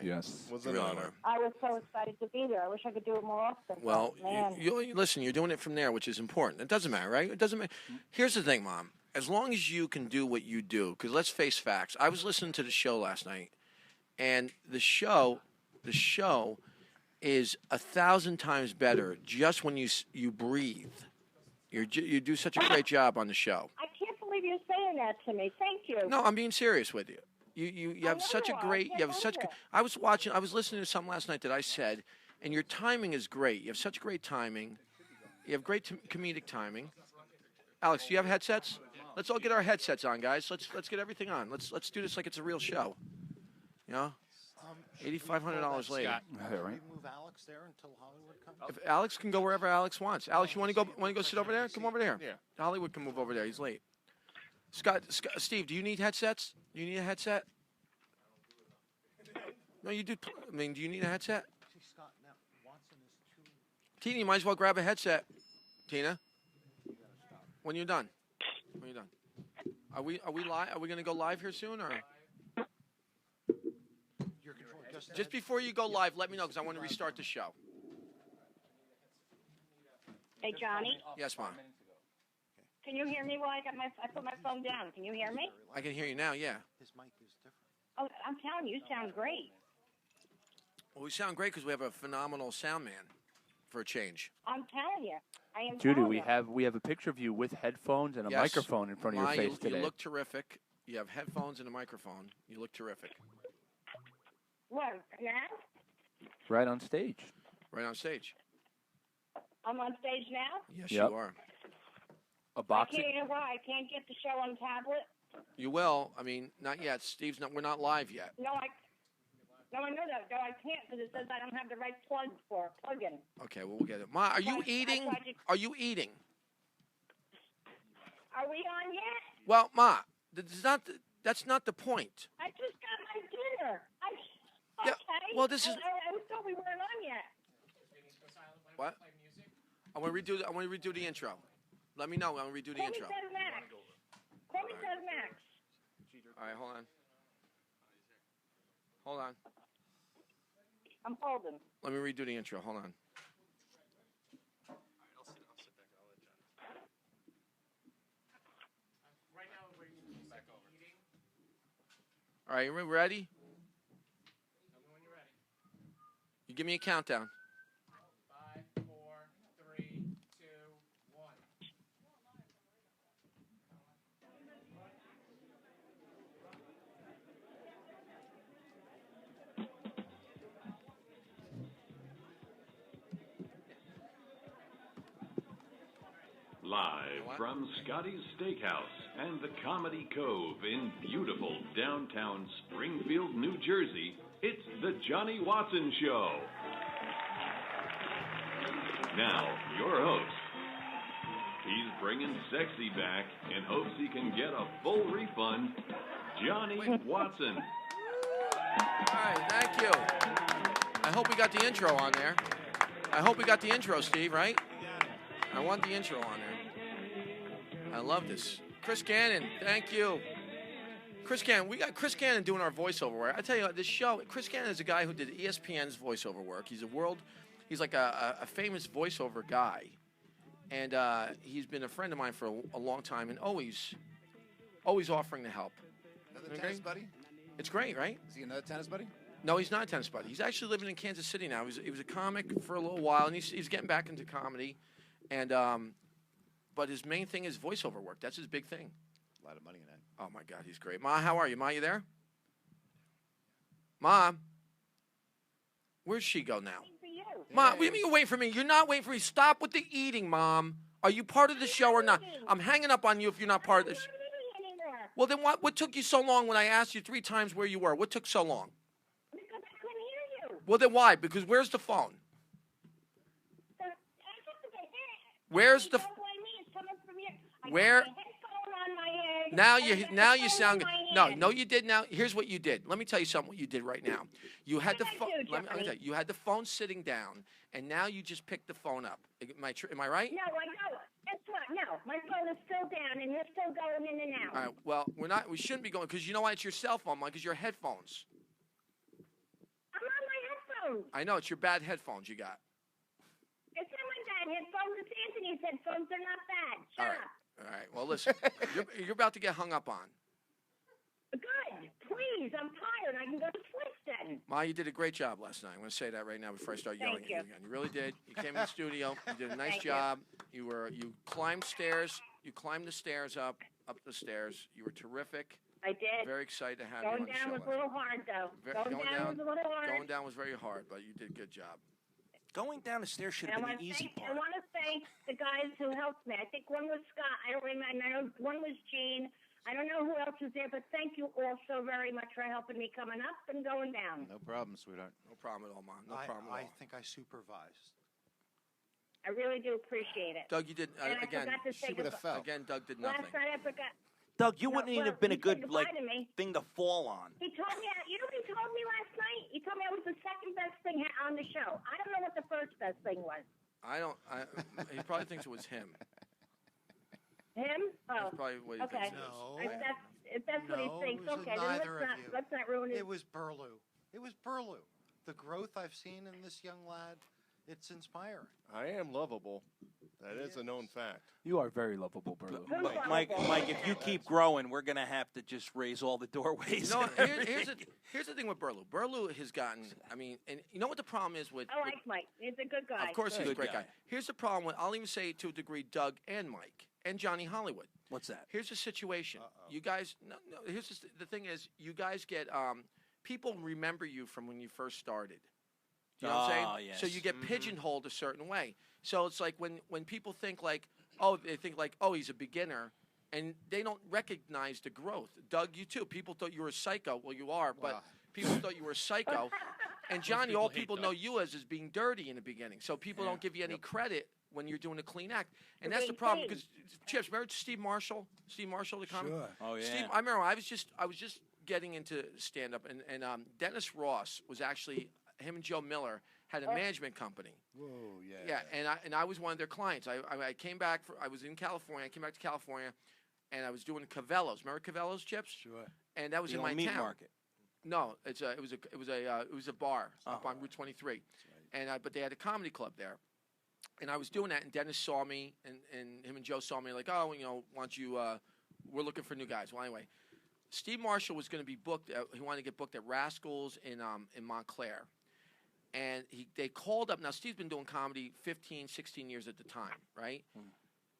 Yes. Was an honor. I was so excited to be there. I wish I could do it more often. Well, man. Listen, you're doing it from there, which is important. It doesn't matter, right? It doesn't matter. Here's the thing, Mom. As long as you can do what you do, because let's face facts. I was listening to the show last night, and the show is 1,000 times better just when you breathe. You do such a great job on the show. I can't believe you're saying that to me. Thank you. No, I'm being serious with you. You have such a great. You have such. I was listening to something last night that I said, and your timing is great. You have such great timing. You have great comedic timing. Alex, do you have headsets? Let's all get our headsets on, guys. Let's get everything on. Let's do this like it's a real show. You know, $8,500 later. Right. Move Alex there until Hollywood comes. If Alex can go wherever Alex wants. Alex, you want to go sit over there? Come over there. Yeah. Hollywood can move over there. He's late. Scott, Steve, do you need headsets? Do you need a headset? No, you do. I mean, do you need a headset? Tina, you might as well grab a headset. Tina, when you're done. When you're done. Are we live? Are we going to go live here soon, or? Just before you go live, let me know because I want to restart the show. Hey, Johnny. Yes, Mom. Can you hear me while I put my phone down? Can you hear me? I can hear you now. Yeah. His mic is different. Oh, I'm telling you, you sound great. Well, we sound great because we have a phenomenal sound man for a change. I'm telling you. I am. Judy, telling we have a picture of you with headphones and a microphone in front of your face today. You look terrific. You have headphones and a microphone. You look terrific. What? Yeah? Right on stage. Right on stage. I'm on stage now? Yes, you are. A boxing. I can't, I can't get the show on tablet. You will. I mean, not yet. Steve's not. We're not live yet. No, I know that. No, I can't because it says I don't have the right plug-in. Okay, well, we'll get it. Ma, are you eating? Are you eating? Are we on yet? Well, Ma, that's not the point. I just got my dinner. Yeah, Okay. well, this is. I thought we weren't on yet. What? I want to redo the intro. Let me know. I want to redo the intro. Call me Max. Call me Max. All right, hold on. Hold on. I'm holding. Let me redo the intro. Hold on. I'll sit back. I'll let John. Right now, we're back over. All right, you ready? Tell me when you're ready. You give me a countdown. 5, 4, 3, 2, 1. Live from Scotty's Steakhouse and the Comedy Cove in beautiful downtown Springfield, New Jersey, it's the Johnny Watson Show. Now, your host. He's bringing sexy back and hopes he can get a full refund, Johnny Watson. All right, thank you. I hope we got the intro on there. I hope we got the intro, Steve, right? I want the intro on there. I love this. Chris Gannon, thank you. Chris Gannon, we got Chris Gannon doing our voiceover work. I tell you, this show, Chris Gannon is a guy who did ESPN's voiceover work. He's like a famous voiceover guy. And he's been a friend of mine for a long time and always offering to help. Another tennis buddy? It's great, right? Is he another tennis buddy? No, he's not a tennis buddy. He's actually living in Kansas City now. He was a comic for a little while, and he's getting back into comedy. And but his main thing is voiceover work. That's his big thing. A lot of money in that. Oh, my God, he's great. Ma, how are you? Ma, you there? Mom? Where's she go now? Ma, what do you mean you're waiting for me? You're not waiting for me. Stop with the eating, Mom. Are you part of the show or not? I'm hanging up on you if you're not part of this. Well, then what took you so long when I asked you 3 times where you were? What took so long? Because I couldn't hear you. Well, then why? Because where's the phone? Where's the... Where... Now you sound good. No, you did. Now here's what you did. Let me tell you something. What you did right now. You had the phone. Let me tell you. You had the phone sitting down, and now you just picked the phone up. Am I right? No, I know. Guess what? No, my phone is still down, and you're still going in and out. All right. Well, we shouldn't be going because you know why? It's your cell phone, because your headphones. I'm headphones. I know it's your bad headphones you got. It's not my bad headphones. It's Anthony's headphones. They're not bad. Shut up. All right. Well, listen, you're about to get hung up on. Good. Please, I'm tired. I can go to sleep then. Ma, you did a great job last night. I'm going to say that right now before I start yelling Thank at you you. again. You really did. You came in the studio. You did a nice Thank you. job. You climbed stairs. You climbed the stairs up the stairs. You were terrific. I did. Very excited to have Going you on the show. down was a little hard, though. Going Going down was a little hard. Going down was very hard, but you did a good job. Going down the stairs should have been the easy I part. want to thank the guys who helped me. I think one was Scott. I don't remember. I know one was Gene. I don't know who else was there, but thank you all so very much for helping me coming up and going down. No problem, sweetheart. No problem at all, Mom. No problem at I all. think I supervised. I really do appreciate it. Doug, you did And I again. forgot to say She would have goodbye. fell. Again, Doug did nothing. Last night I forgot. Doug, you No, wouldn't even well, have been a he good said like goodbye to me. thing to fall on. He told me, you know what he told me last night? He told me I was the second best thing on the show. I don't know what the first best thing was. He probably thinks it was him. Him? Oh, That's probably what he okay. thinks it is. No. If that's what he No, thinks, it was okay, then neither of you. let's not ruin it. It was Burlew. It was Burlew. The growth I've seen in this young lad, it's inspiring. I am lovable. That is a known fact. You are very lovable, Burlew. Who's Mike, lovable? Mike, if you keep growing, we're gonna have to just raise all the doorways. You know, and here's the thing with Burlew. Burlew has gotten. I mean, and you know what the problem is with. I like Mike. He's a good guy. Of course, he's a Good great guy. guy. Here's the problem with. I'll even say to a degree, Doug and Mike and Johnny Hollywood. What's that? Here's the situation. Uh-oh. You guys. No. Here's the thing is, you guys get. People remember you from when you first started. You know what I'm saying? Yes. So you get pigeonholed a certain way. So it's like when people think like, oh, they think like, oh, he's a beginner, and they don't recognize the growth. Doug, you too. People thought you were a psycho. Well, you are, but Wow. people thought you were a psycho. And Johnny, people all hate people Doug. know you as is being dirty in the beginning. So people don't give you any credit when you're doing a clean act. And that's the problem. Because Chips, remember Steve Marshall? Steve Marshall, the comic. Sure. Oh yeah. Steve, I remember I was just getting into stand up, and Dennis Ross was actually him and Joe Miller had a management company. Whoa, yeah. Yeah, and I was one of their clients. I came back. I was in California. I came back to California, and I was doing Cavellos. Remember Cavellos, Chips? Sure. And that was The in old my meat town. market. No, it was a bar up on Route 23, and but they had a comedy club there, and I was doing that, and Dennis saw me, and him and Joe saw me, like, oh, you know, we're looking for new guys. Well, anyway, Steve Marshall was going to be booked. He wanted to get booked at Rascals in Montclair, and they called up. Now Steve's been doing comedy 15, 16 years at the time, right?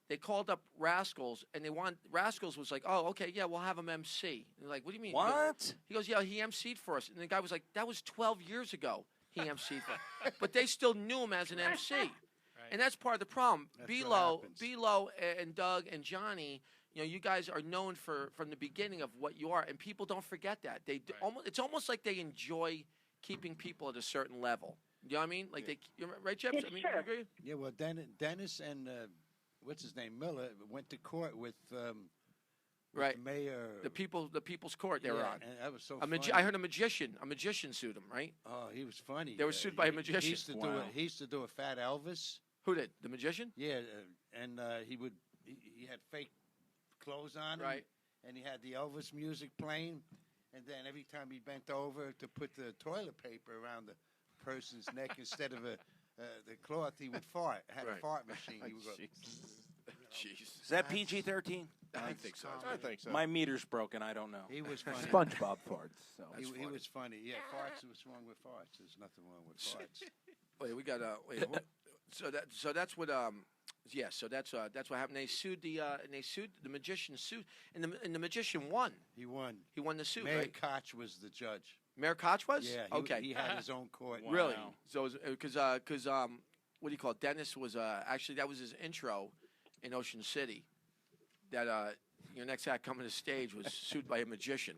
They called up Rascals, and Rascals was like, oh, okay, yeah, we'll have him MC. And they're like, what do you mean? What? He goes, yeah, he MC'd for us. And the guy was like, that was 12 years ago he MC'd for us. But they still knew him as an MC. And that's part of the problem. That's what happens. B-Lo and Doug and Johnny, you know, you guys are known from the beginning of what you are, and people don't forget that. It's almost like they enjoy keeping people at a certain level. You know what I mean? Like right, Chips? It's I mean, true. you agree? Yeah, well, Dennis and what's his name, Miller, went to court with Right. the mayor. The People's Court they were Yeah, on. and that was so A funny. I heard a magician sued him, right? Oh, he was funny. They were sued by a He magician. used to Wow. he used to do a fat Elvis. Who did? The magician? Yeah, and he had fake clothes on him, Right. and he had the Elvis music playing, and then every time he bent over to put the toilet paper around the person's neck instead of the cloth, he would fart. Had Right. a fart machine. He would go. Jeez. Is that PG-13? I think so. I think so. My meter's broken. I don't know. He was funny. SpongeBob farts. So. He was funny. Yeah, farts. What's wrong with farts? There's nothing wrong with farts. Wait, we got so that's what so that's what happened. They sued the magician sued, and the magician won. He won. He won the suit, Mayor right? Koch was the judge. Mayor Koch was? Yeah. Okay. He had his own court. Really? Wow. So because what do you call it? Dennis was actually that was his intro in Ocean City. That your next act coming to stage was sued by a magician.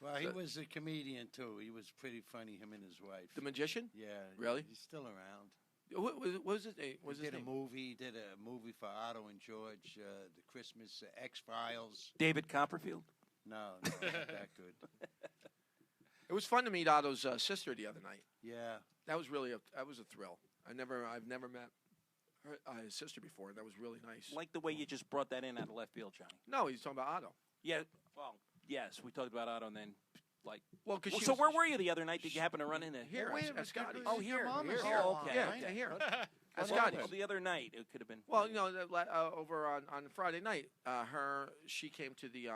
Well, he was a comedian too. He was pretty funny. Him and his wife. The magician? Yeah. Really? He's still around. What was his name? He did a movie. He did a movie for Otto and George. The Christmas X-Files. David Copperfield? No, not that good. It was fun to meet Otto's sister the other night. Yeah. That was really a thrill. I've never met his sister before. That was really nice. Like the way you just brought that in out of left field, Johnny. No, he's talking about Otto. Yeah. Well, yes, we talked about Otto, and then like. Well, because so where were you the other night? Did you happen to run into here? Wait a At minute, Scotty's. Oh, your here. mom is Here. here. Oh, okay. Yeah, Right? here. At Well, Scotty's. the other night it could have been. Well, over on Friday night, she came to the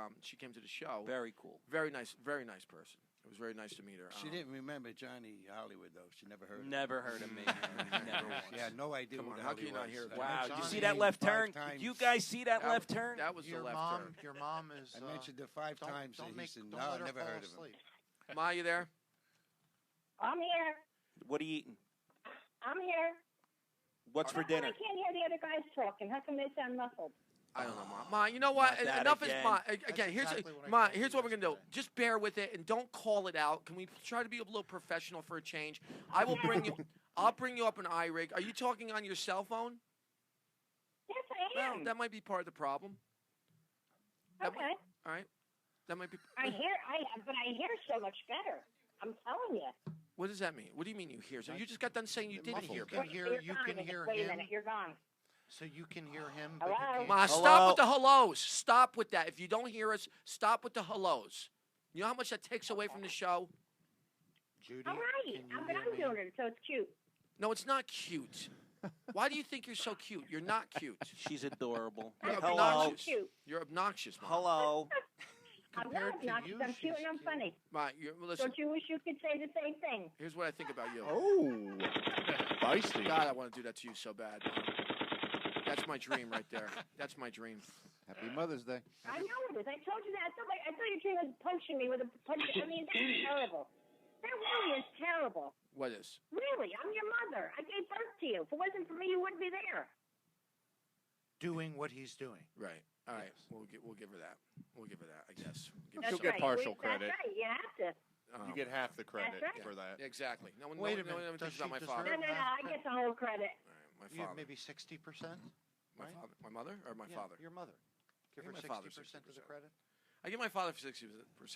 show. Very cool. Very nice person. It was very nice to meet her. She didn't remember Johnny Hollywood, though. She never heard of him. Never heard of me. Never once. She had no idea Come who on, the how hell can he you not was. hear that? Wow, I did you mentioned see his that name left 5 turn? times. You guys see that left turn? That was the Your left mom, turn. your mom is. I mentioned it 5 times, and he said, Don't no, let I her never fall heard of him. asleep. Ma, you there? I'm here. What are you eating? I'm here. What's for How come dinner? I can't hear the other guys talking. How come they sound muffled? I don't know, Ma. Ma, you know what? Not that Enough again. is Ma. Again, That's here's exactly what I Ma. told Here's you what we're gonna do. yesterday. Just bear with it and don't call it out. Can we try to be a little professional for a change? I will bring you. I'll bring you up an iRig. Are you talking on your cell phone? Yes, I Well, am. that might be part of the problem. That Okay. might- all right. That might be. But I hear so much better. I'm telling you. What does that mean? What do you mean you hear? So you just got done saying you didn't hear. You can hear. You're You gone. can hear Wait a him. minute, you're gone. So you can hear him. But you Hello? can't Ma, hear stop with the hellos. Stop with that. If you don't hear us, stop with the hellos. You know how much that takes away from the show? Judy. All right. Can you I'm hear me? doing it, so it's cute. No, it's not cute. Why do you think you're so cute? You're not cute. She's adorable. You're Hello. obnoxious. Cute. You're obnoxious, Ma. Hello. I'm Compared not to obnoxious. you, I'm cute she's and I'm cute. funny. Ma, listen. Don't you wish you could say the same thing? Here's what I think about you. Oh, feisty. God, I want to do that to you so bad. That's my dream right there. That's my dream. Happy Mother's Day. I know it is. I told you that. I thought your dream was punching me with a punch. I mean, that's terrible. That really is terrible. What is? Really, I'm your mother. I gave birth to you. If it wasn't for me, you wouldn't be there. Doing what he's doing. Right. All right. We'll give her that. We'll give her that. I guess. That's She'll get right. partial That's credit. right. You have to. You get half the credit That's right. for that. Exactly. No one. Wait a no one minute. ever thinks Does about my she father. No, no, no. I get the whole credit. All right, my You father. maybe 60%. My right? father. My mother or my Yeah, father. Your mother. Give her my father 60% of the 60%. credit. I give my father 60%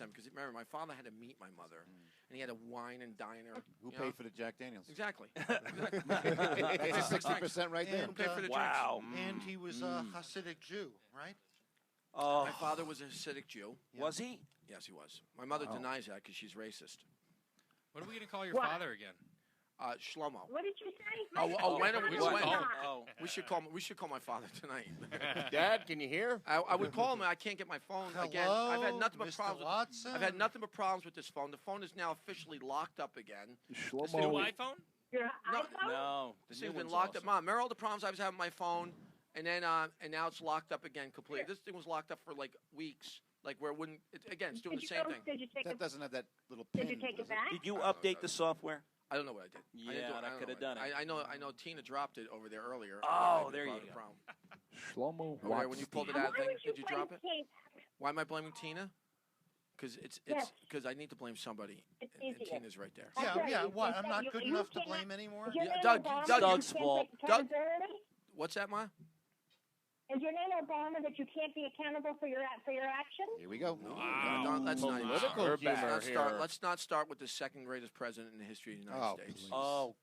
because remember my father had to meet my mother, and he had to wine and dine her. Who you know? paid for the Jack Daniels? Exactly. That's 60% right there. Who paid for the Wow. And he was a Hasidic Jew, right? Oh, My father was a Hasidic Jew. was he? Yes, he was. My mother denies that because she's racist. What are we going to call your What? father again? Shlomo. What did you say? Oh, when? My Which father when? was not. Oh. We should call my father tonight. Dad, can you hear? I would call him. I can't get my phone again. I've had nothing but Mr. problems. Watson. I've had nothing but problems with this phone. The phone is now officially locked up again. New Shlomo. iPhone? Your No, iPhone? No. This The new thing's been one's locked awesome. up. Mom, remember all the problems I was having with my phone, and then and now it's locked up again completely. This thing was locked up for like weeks, like where it wouldn't. Again, it's doing Did the you same go- thing. Did you take That it? doesn't have that little pin. Did you take does it back? Did you I don't know. update the software? I don't know what I did. I didn't do Yeah, it. that don't coulda know what done it. I know Tina dropped it over there earlier. Oh, Maybe there part you of the go. problem. Shlomo Over there, Watson. when you pulled it And out, why thing, would you did you blame drop it? Kate? Why am I blaming Tina? Because it's Yes. because I need to blame somebody. It's And easier. Tina's right there. That's Yeah, right. yeah. You- What? you I'm said not you- good you enough to cannot- blame anymore. Is your Yeah, name Doug, Obama Doug, that Doug's you can't fault. take Doug- accountability? What's that, Ma? Is your name Obama that you can't be accountable for your actions? Here we go. No, let's not even Political start. humor Let's start. here. Let's not start with the second greatest president in the history of the United Oh, States. please. Oh,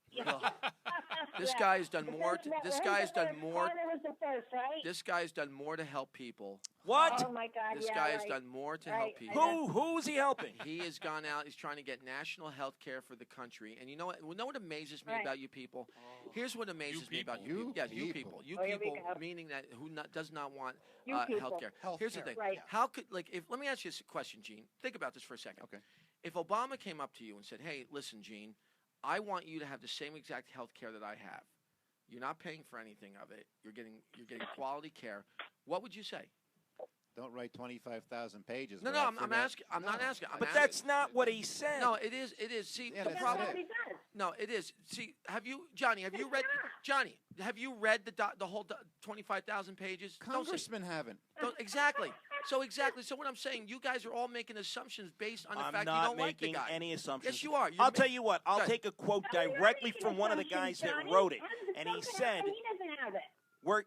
This Yeah. guy's done The more. first- This who's guy's the done first? more. Carter was the first, right? This guy's done more to help people. what? Oh my God! This yeah, guy has right. done more to Right, help I people. Who's he helping? He has gone out. He's trying to get national health care for the country. And you know what? You know what amazes me Right. about you people? Here's what amazes me about people. you. You Yeah, you people. people. You Oh, here we people, go. meaning that who does not want You health people. care. Health Here's the care. thing. Right. How could let me ask you a question, Gene. Think about this for a second. Okay. If Obama came up to you and said, "Hey, listen, Gene, I want you to have the same exact health care that I have. You're not paying for anything of it. You're getting quality care." What would you say? Don't write 25,000 pages. No, without I'm figuring out- asking. I'm not No. asking. I'm But asking. that's not what he said. No, it is. It is. See, Yeah, the that's That's problem. what he does. No, it is. See, have you, Johnny? Have you It's read not. Johnny? Have you read the whole 25,000 pages? Don't say- Congressmen haven't. exactly. So exactly. So what I'm saying, you guys are all making assumptions based on the I'm fact you not don't like the making guy. any assumptions. Yes, you are. I'll tell you what. I'll Good. take a quote No, you're directly making from one of the guys assumptions, that Johnny. wrote it, How does and he something said, happen? He doesn't have it.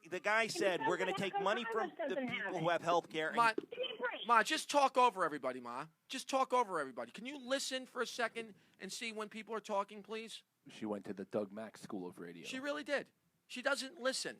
the guy said, we're going to take money from the doesn't have people it. who have health care. Ma, Give me a break. Ma, just talk over everybody, Ma. Just talk over everybody. Can you listen for a second and see when people are talking, please? She went to the Doug Mack School of Radio. She really did. She doesn't listen.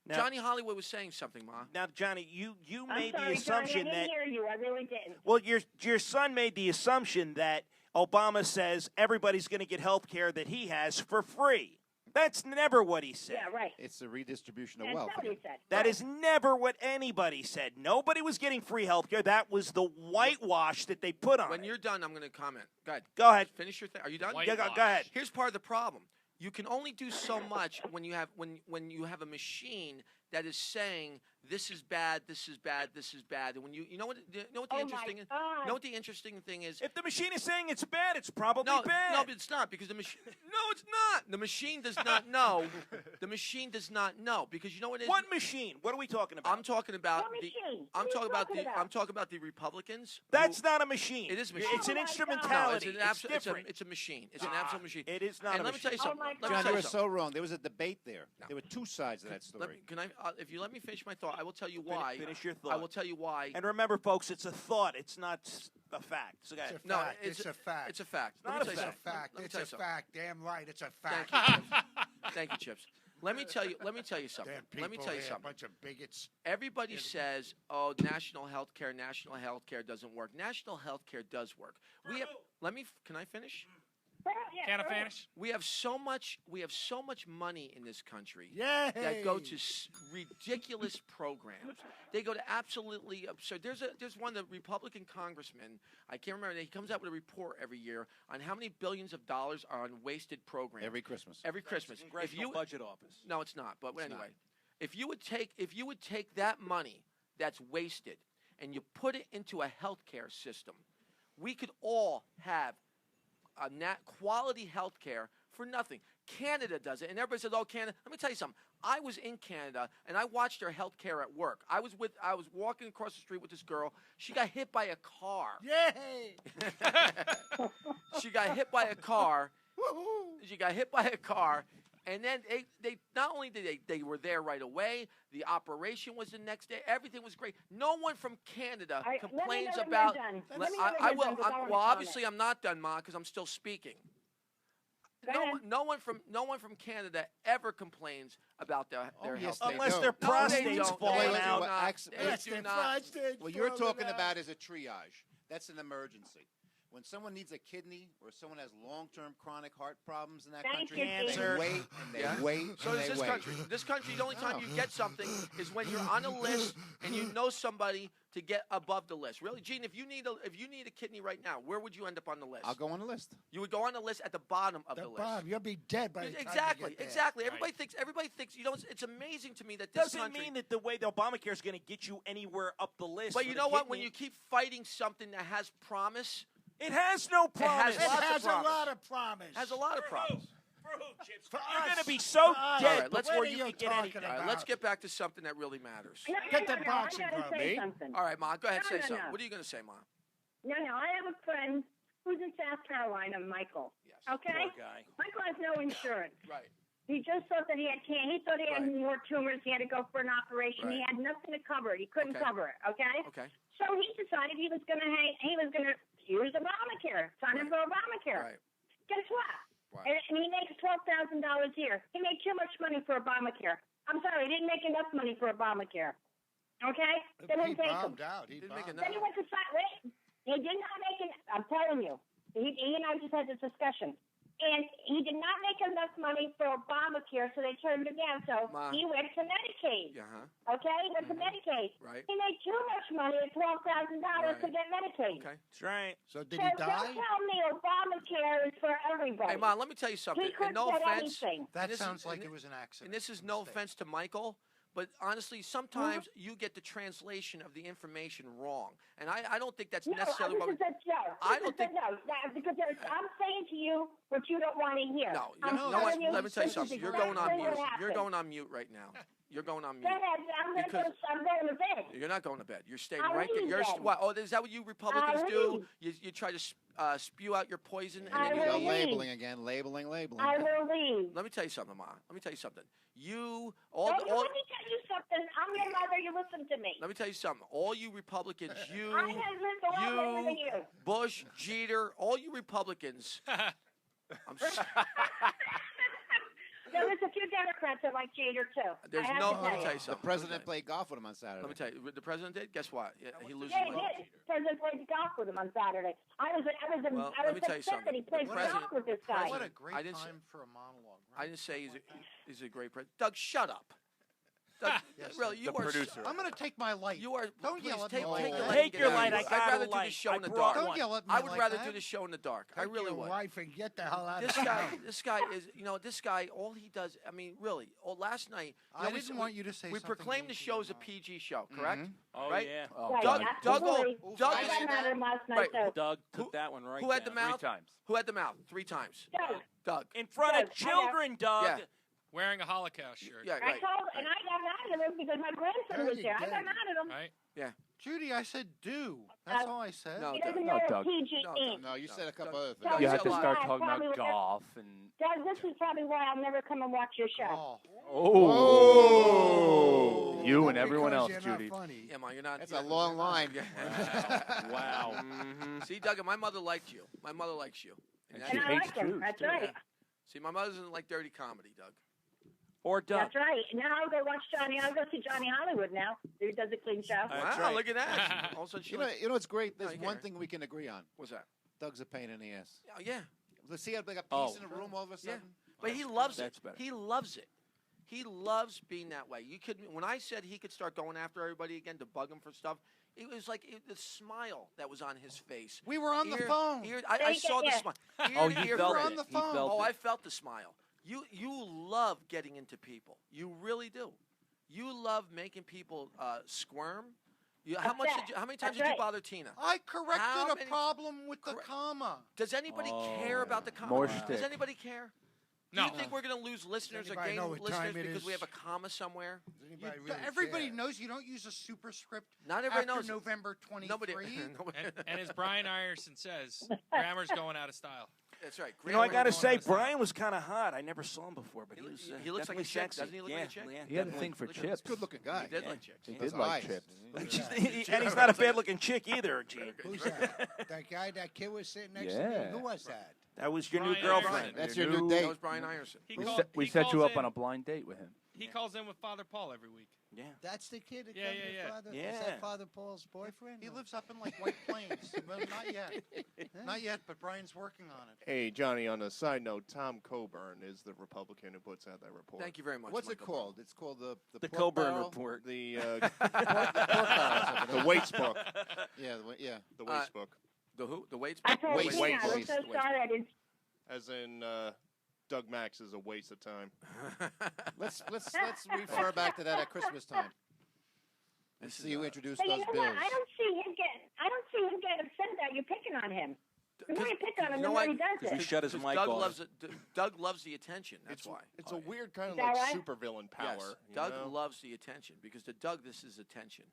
Now, Johnny Hollywood was saying something, Ma. Now, Johnny, you I'm made sorry, the assumption Johnny, I that. didn't hear you. I really didn't. Well, your son made the assumption that Obama says everybody's going to get health care that he has for free. That's never what he said. Yeah, right. It's the redistribution of That's wealth. what he said. That Right. is never what anybody said. Nobody was getting free health care. That was the whitewash that they put on When it. you're done, I'm going to comment. Go ahead. Go ahead. Finish your thing. Are you done? Yeah, go ahead. Here's part of the problem. You can only do so much when you have a machine that is saying this is bad, this is bad, this is bad. And when you know what the Oh, interesting my God. you know what the interesting thing is? If the machine is saying it's bad, it's probably No, bad. no, but it's not because the machine. No, it's not. The machine does not know. The machine does not know because you know what it is. What machine? What are we talking about? I'm talking about What the. machine? I'm What are you talking about talking the. about? I'm talking about the Republicans. That's who- not a machine. It is a machine. It's an Oh, my God. instrumentality. No, it's different. it's a machine. It's an absolute machine. It is not And a let me tell you machine. something. Oh, my Let me John, tell you you were something. so wrong. There was a debate there. There were two sides of that Let story. me, can I? If you let me finish my thought, I will tell you why. Finish your I thought. will tell you why. And remember, folks, it's a thought. It's not a fact. So go ahead. It's a No, fact. It's a fact. It's a fact. not Let me a tell you It's a something. fact. Let me It's tell you a something. fact. Damn right. It's a Thank fact. you, Chips. Thank you, Chips. Let me tell you. Let me tell you something. Damn Let me people tell you here, something. bunch of bigots. Everybody says, "Oh, national health care doesn't work." National health care does work. We have. Let me. Can I finish? Yeah, Can I go ahead. finish? We have so much money in this country Yay! that go to ridiculous programs. They go to absolutely absurd. There's one the Republican congressman. I can't remember. He comes out with a report every year on how many billions of dollars are on wasted programs Every Christmas. Every Christmas. Congressional Budget Office. No, it's not. But It's anyway, not. if you would take that money that's wasted and you put it into a healthcare system, we could all have quality health care for nothing. Canada does it, and everybody says, "Oh, Canada." Let me tell you something. I was in Canada, and I watched their health care at work. I was walking across the street with this girl. She got hit by a car. Yay! She got hit by a car. She got hit by a car, and then they not only did they were there right away. The operation was the next day. Everything was great. No one from Canada Let me complains know when about. you're done. Let- Let me know when I you're will. done, 'cause I wanna Well, comment. obviously, I'm not done, Ma, because I'm still speaking. Go ahead. No one from Canada ever complains about their yes, health. they Unless do. their No, they prostate's don't. falling They Wait, out. what, not. acc- They Yes, do they're not. frosted. What you're falling talking out. about is a triage. That's an emergency. When someone needs a kidney or someone has long-term chronic heart problems in that Thank country, you, they Cancer. wait and they Yeah. wait So and does they this wait. country. This country, the only time Oh. you get something is when you're on a list and you know somebody to get above the list. Really, Gene, if you need a kidney right now, where would you end up on the list? I'll go on the list. You would go on the list at the bottom of the list. Bob, you'll be dead by the time Exactly, you get there. exactly. Everybody thinks. You know, it's amazing to me that this Doesn't country. mean that the way the Obamacare is going to get you anywhere up the list. But for you the know what? When kidney, you keep fighting something that has promise, it has no promise. It lots of has a promise. lot of promise. has a lot of promise. For You're us. going to be so For us. dead All right, let's- before What are you you can get anything. talking All right, about? let's get back to something that really matters. No, Get the no, boxing I gotta glove, say me. something. All right, Ma, go ahead, No, say no, something. no. What are you going to say, Ma? No, I have a friend who's in South Carolina, Michael. Yes. Okay? Poor guy. Michael has no insurance. Right. He just thought that he thought he had Right. more tumors. He had to go for an operation. He Right. had nothing to cover it. He couldn't Okay. cover it. Okay? Okay. So he decided he was gonna use Obamacare. Sign up for Obamacare. Right. Guess what? What? And he makes $12,000 a year. He made too much money for Obamacare. I'm sorry, he didn't make enough money for Obamacare. Okay? They He didn't take him. bombed out. He Didn't make bombed enough. Then he went to wait. He did not make it. I'm telling you. He and I just had this discussion. And he did not make enough money for Obamacare, so they turned him down. So Ma. he went to Medicaid. Yeah, huh? Okay? He went to Medicaid. Right. He made too much money at $12,000 to Right. get Medicaid. Okay. That's right. So did So he don't die? tell me Obamacare is for everybody. Hey, Ma, let me tell you something. He And couldn't no get offense. anything. That this is- sounds like and it was an accident. And this is no mistake. offense to Michael, but honestly, sometimes you get the translation of the information wrong. And I don't think that's No, necessarily this what. is a joke. I This don't is think- no, because I'm saying to you what you don't want to hear. No, I'm no, telling you, let me tell you this is something. You're going on exactly mute. what You're happened. going on mute right now. You're going on Go mute. ahead. Because- I'm going to bed. You're not going to bed. You're staying I'll right there. leave You're then. what? Oh, is that what you Republicans I'll do? leave. You try to spew out your poison and I then you Here will we leave? go leave. labeling again. Labeling. I will leave. Let me tell you something, Ma. Let me tell you something. You Let me tell you something. I'm your mother. You listen to me. Let me tell you something. All you Republicans, I have lived a lot longer than you. Bush, Jeter, all you Republicans. I'm s- No, there's a few Democrats that like Jeter too. There's I have no. to Let me tell tell you. you something. The president played golf with him on Saturday. Let me tell you. The president did. Guess what? Yeah, he loses. Yeah, he money. did. President played golf with him on Saturday. I was Well, I let was me tell you upset that he something. played The president- golf with this guy. What a I great didn't say- time for a monologue. I didn't say he's a great president. Doug, shut up. Doug, Yes, really, you The are. producer. I'm going to take my light. You are. Don't please yell at take, me like take your that. light. Take and your get out light. of I here. got I'd rather a do light. this show I in the brought dark. Don't yell at me I would like rather that. do this show in the dark. I Take really your would. wife and get the hell out This of guy, town. this guy is, this guy, all he does, I mean, really, last night, I didn't want you to say we something proclaimed the mean to show as a your mom. PG show, correct? Oh, Right? yeah. Right, Doug, absolutely. Doug I is- got mad at him last night Right. too. Doug Who- took that one right who had the down. mouth? 3 times. Who had the mouth? 3 times. Doug, Doug. In front Doug, of I children, Doug. Yeah. Wearing a Holocaust shirt. Yeah, I right. told, and I got mad at him because my grandson There was you there. I go. got mad at him. Right? Judy, I said do. That's all I said. No, He Doug. doesn't No, know what Doug. PG No, means. No, you said a couple Doug- other Doug, things. You have to Yeah, start yeah, talking probably about with golf and. Doug, this is probably why I'll never come and watch your show. Oh. Oh. You and Not everyone because else, you're Judy. Not funny. Yeah, Ma, you're not. That's a long line. Wow. See, Doug, my mother liked you. My mother likes you. And that's she And it. I hates like him. Jews, That's too. right. See, my mother doesn't like dirty comedy, Doug. Or Doug. That's right. Now I'll go watch Johnny. I'll go see Johnny Hollywood now. He does a clean show. That's Wow, right. look at that. All of a sudden, she You know, likes- you know what's great? There's you one can't. thing we can agree on. What's that? Doug's a pain in the ass. Oh, yeah. Let's see how like a piece Oh. in a room all of a Yeah. sudden. But he loves it. That's better. He loves it. He loves being that way. You could, when I said he could start going after everybody again to bug him for stuff, it was like the smile that was on his face. We were on the phone. I Thank saw you, the yeah. smile. Oh, Ear to he ear felt We're grin. on it. the He phone. felt Oh, it. I felt the smile. You love getting into people. You really do. You love making people squirm. How much? Upset. How many times That's did you right. bother Tina? I corrected How a many- problem with the Correct. comma. Does anybody care about the More comma? shtick. Does anybody care? No. Do you think we're going to lose listeners or anybody gain know what listeners time it because we is? have a comma somewhere? Does anybody You- really everybody care? knows you don't use a superscript Not everybody after knows. it. November 23. Nobody. nobody And as Brian Ireson says, grammar's going out of style. That's right. You know, I got to going say, on this time. Brian was kind of hot. I never saw him before, but he was. He looks like a definitely chick, sexy. doesn't he look like a yeah, chick? Yeah, He had a definitely. thing for Look at chips. Good looking guy. He did Yeah. like chicks. He Those did like eyes. chips. And he's not a bad-looking chick either, Gene. Who's that? That guy, that kid was sitting next to Yeah. me? Who was that? That was your Brian new girlfriend. Ireson. That's Your your new new- date. That was Brian Ireson. He We called- set, we he set you calls up on in- a blind date with him. He calls in with Father Paul every week. Yeah. That's the kid that Yeah, comes yeah, with yeah. Father? Is Yeah. that Father Paul's boyfriend? He or- lives up in like White Plains. Well, not yet. Not yet, but Brian's working on it. Hey, Johnny, on a side note, Tom Coburn is the Republican who puts out that report. Thank you very much. What's it Michael. called? It's called the The pork Coburn barrel? report. The Pork barrel or something. the weights book. Yeah, yeah. The weights book. The who? The weights. I told Wait, Tina, wait, I was wait, so wait. sorry I didn't. As in, Doug Max is a waste of time. Let's refer back to that at Christmas time. And see who introduced But you those know bills. what? I don't see him getting upset that you're picking on him. The more you pick on him, you the know more why? he does Because we it. shut his Because mic Doug off. loves it. Doug loves the attention. That's It's why. it's a weird kind of Is that like right? supervillain power. Yes. you Doug know? loves the attention because to Doug this is attention.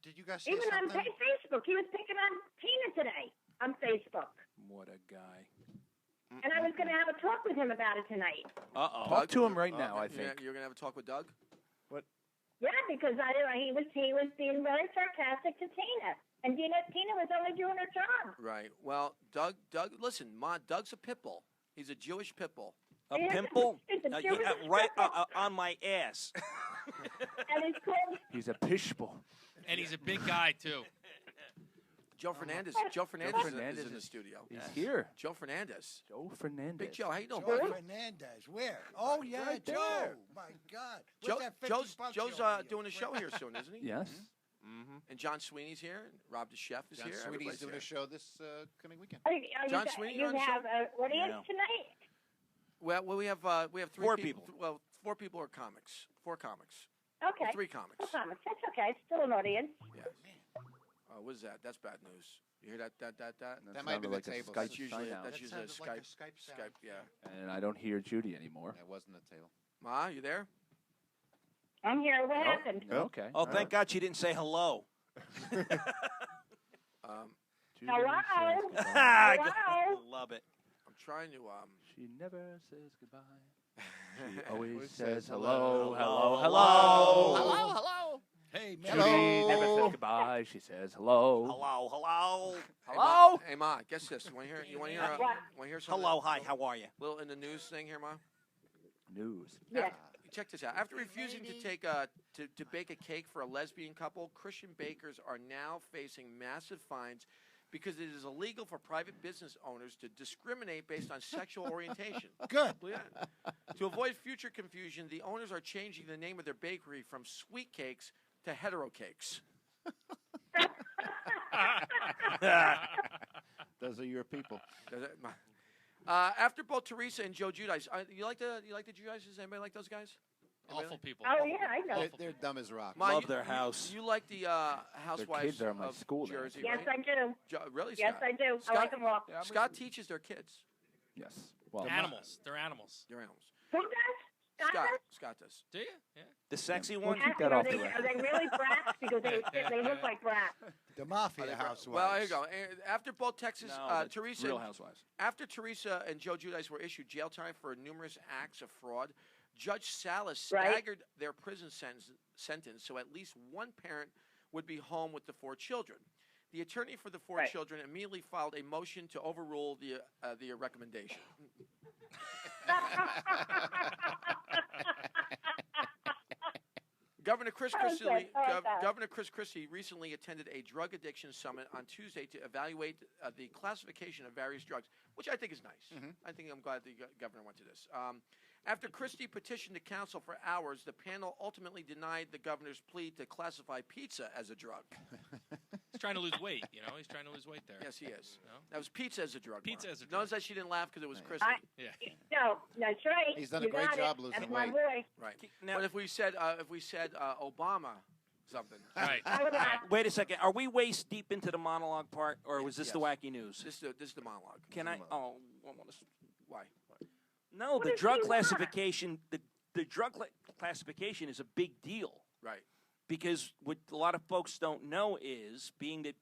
Did you guys say Even on something? Facebook, he was picking on Tina today on Facebook. What a guy. And I was going to have a talk with him about it tonight. Uh-oh. Talk to him right now, I You're think. gonna have a talk with Doug. Yeah, because he was being very sarcastic to Tina. And Tina was only doing her job. Right. Well, Doug. Listen, Ma. Doug's a pit bull. He's a Jewish pit bull. A Yeah, pimple? it's a Yeah, Jewish right pimple. on my ass. And he's called He's a pishbull. And he's a big guy, too. Joe Fernandez. Joe Fernandez, Fernandez is in the is- studio. He's here. Joe Fernandez. Joe Fernandez. Big Joe. How you doing, Joe buddy? Fernandez. Where? Oh, yeah, Right Joe. there. My God. Joe, Where's that 50 Joe's bucks Joe's you owe me? doing a show here soon, isn't he? Yes. Mm-hmm. And John Sweeney's here. And Rob the chef is John here. Sweeney's Everybody's doing here. a show this coming weekend. John Sweeney you on the have show? what do you Yeah. have tonight? Well, we have three Four people. people. Well, 4 people are comics. 4 comics. Okay. Well, 3 comics. No comics. That's okay. Still an audience. Yes. What is that? That's bad news. You hear that? That might be sounded like the a table. Skype That's usually sign-out. that's That usually a sounded like a Skype. Skype sound. Skype. Yeah. And I don't hear Judy anymore. That wasn't the table. Ma, you there? I'm here. What happened? Okay. Oh, thank God she didn't say hello. Judy Hello? says goodbye. Hello? Love it. I'm trying to She never says goodbye. She always Always says says hello, hello, hello, hello. Hello, hello. Hey, Judy man. never says goodbye. She says hello. Hello, hello. Hello? Hey, Ma, guess this. You want to hear? What? Want to hear something? Hello, hi, how are you? Little in the news thing here, Ma. news. Yes. Check this out. After refusing to take to bake a cake for a lesbian couple, Christian bakers are now facing massive fines because it is illegal for private business owners to discriminate based on sexual orientation. Good. Yeah. To avoid future confusion, the owners are changing the name of their bakery from Sweet Cakes to Hetero Cakes. Those are your people. After both Teresa and Joe Giudice, you like the Giudices? Anybody like those guys? Awful people. Oh, yeah, I know. They're dumb as rocks. Love their house. You like the housewives kids are in my of school there. Jersey, Yes, right? I do. Really, Yes, Scott? I do. Scott, I like them all. Scott teaches their kids. Yes. Well, Animals. They're animals. They're animals. Who does? Scott does. Do you? Yeah. The sexy We'll one? keep that off the Are record. they really brats? Because they look like brats. The mafia housewives. Well, here you go. After both Texas, No, Teresa, Real Housewives. after Teresa and Joe Giudice were issued jail time for numerous acts of fraud, Judge Salas Right. staggered their prison sentence so at least one parent would be home with the 4 children. The attorney for the 4 Right. children immediately filed a motion to overrule the recommendation. Governor Chris Christie, Governor Chris Christie recently attended a drug addiction summit on Tuesday to evaluate the classification of various drugs, which I think is nice. I think I'm glad the governor went to this. After Christie petitioned the council for hours, the panel ultimately denied the governor's plea to classify pizza as a drug. He's trying to lose weight. He's trying to lose weight there. Yes, he is. No? That was pizza as a drug. Pizza Mark. as a drug. Notice that she didn't laugh because it was Christie. Yeah. No, that's right. He's done You a great got job it. losing That's my weight. boy. Right. Now- But if we said Obama something, Right. I would laugh. Wait a second. Are we waist deep into the monologue part, or was this the Yes. wacky news? this is the monologue. Can I? Oh, Why? no. What The does drug he want? classification. The drug classification is a big deal Right. because what a lot of folks don't know is being that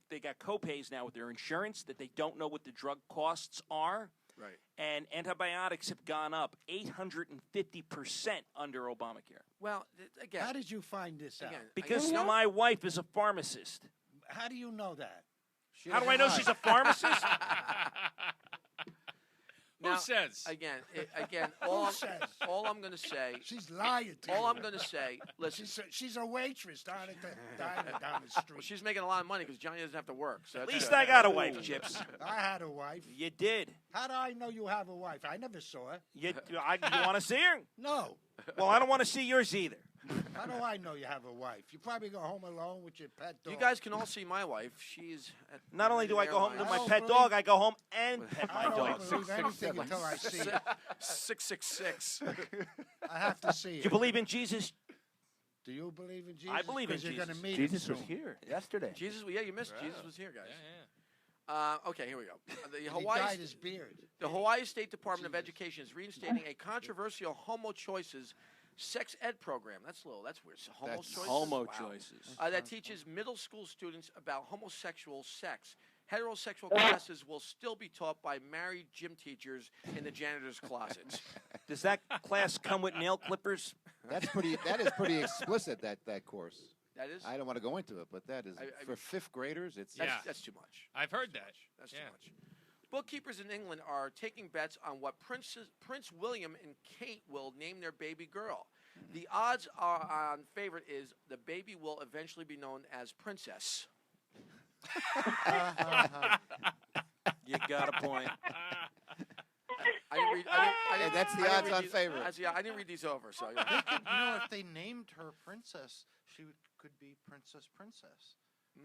they got copays now with their insurance that they don't know what the drug costs are. Right. And antibiotics have gone up 850% under Obamacare. Well, again. How did you find this out? Again, Because Mhm. my wife is a pharmacist. How do you know that? How do I know she's a pharmacist? Who Now, says? Again, all says? I'm going to say. She's lying to you. All I'm going to say. Listen. She's a waitress down at the diner down the Well, street. she's making a lot of money because Johnny doesn't have to work. So At that's least good. I got a wife, Chips. I had a wife. You did. How do I know you have a wife? I never saw her. You want to see her? No. Well, I don't want to see yours either. How do I know you have a wife? You probably go home alone with your pet dog. You guys can all see my wife. She's. Not only do I go home to airlines. my don't pet believe- dog, I go home and pet I my don't dog. believe anything until I see it. 666. I have to see Do it. you believe in Jesus? Do you believe in Jesus? I believe in 'Cause you're Jesus. gonna meet Jesus him was soon. here yesterday. Jesus, yeah, you missed. Jesus was here, guys. Yeah. Okay, here we go. The He Hawaii. dyed his beard. The Hawaii State Department of Education is reinstating a controversial Homo Choices sex ed program. That's weird. So Homo That's Choices. Homo Wow. choices. That teaches middle school students about homosexual sex. Heterosexual classes will still be taught by married gym teachers in the janitor's closet. Does that class come with nail clippers? That is pretty explicit. That course. That is. I don't want to go into it, but that is I- for 5th graders. It's Yeah. That's too much. I've heard that. That's Yeah. too much. Bookkeepers in England are taking bets on what Prince William and Kate will name their baby girl. The odds are on favorite is the baby will eventually be known as Princess. You got a point. I didn't read. And that's the I didn't odds read on these- favorite. I didn't read these over, so yeah. If they named her princess, she could be Princess.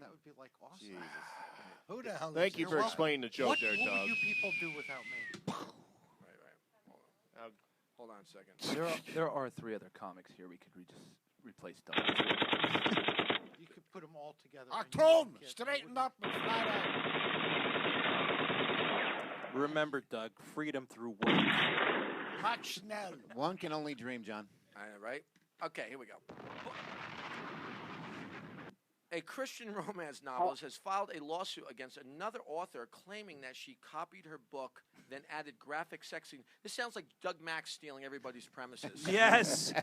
That would be like awesome. Jesus. Who the hell Thank is you this? for explaining the joke What there, would Doug. you people do without me? Right. Hold on a second. There are 3 other comics here we could just replace Doug. You could put them all together. I and you told him, would get- straighten up and flat out. Remember, Doug, freedom through work. Hot Schnell. One can only dream, John. Right? Okay, here we go. A Christian romance novelist has filed a lawsuit against another author claiming that she copied her book, then added graphic sex scenes. This sounds like Doug Max stealing everybody's premises. Yes.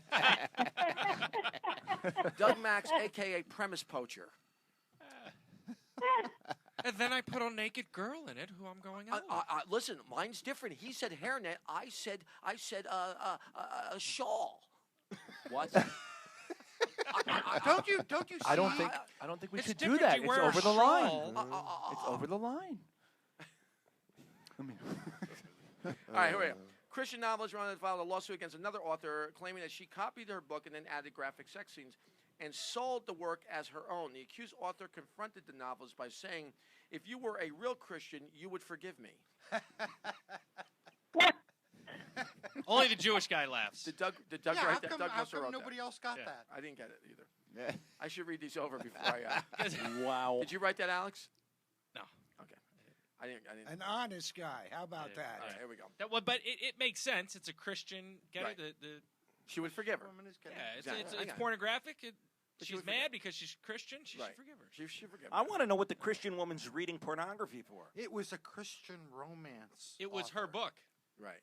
Doug Max, a.k.a. premise poacher. And then I put a naked girl in it who I'm going out with. Listen, mine's different. He said hairnet. I said a shawl. What? Don't you see? I don't think we It's should do different. that. You It's wear a over the line. shawl. It's over the line. All right, here we go. Christian novelist Ron filed a lawsuit against another author claiming that she copied her book and then added graphic sex scenes and sold the work as her own. The accused author confronted the novelist by saying, "If you were a real Christian, you would forgive me." Only the Jewish guy laughs. Did Doug Yeah, write how that? come, Doug how must have come wrote nobody that. else got Yeah. that? I didn't get it either. I should read these over before I. Wow. Did you write that, Alex? No. Okay. I didn't. An honest guy. How about Yeah. that? All right, here we go. But it makes sense. It's a Christian. Get Right. it? She would forgive her. Woman is Yeah, getting- it's, Exactly. it's, I it's got it. pornographic. But she She's would forgive mad because she's Christian. She Right. should forgive her. She forgive her. I want to know what the Christian woman's reading pornography for. It was a Christian romance. It was her author. book Right.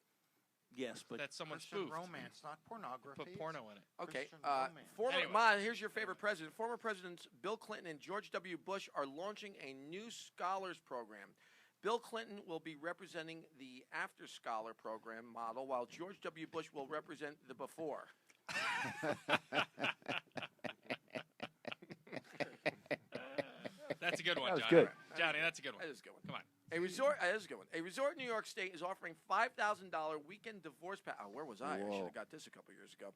Yes, but that someone Christian spoofed. romance, not pornography. Put porno in it. Okay. Christian romance. Former, here's your favorite president. Former presidents Bill Clinton and George W. Bush are launching a new scholars program. Bill Clinton will be representing the after scholar program model, while George W. Bush will represent the before. That's a good one, That was Johnny. good. Johnny, that's a good one. That is a good one. Come on. That is a good one. A resort in New York State is offering $5,000 weekend divorce package. Oh, where was I? I should have got this a couple years ago.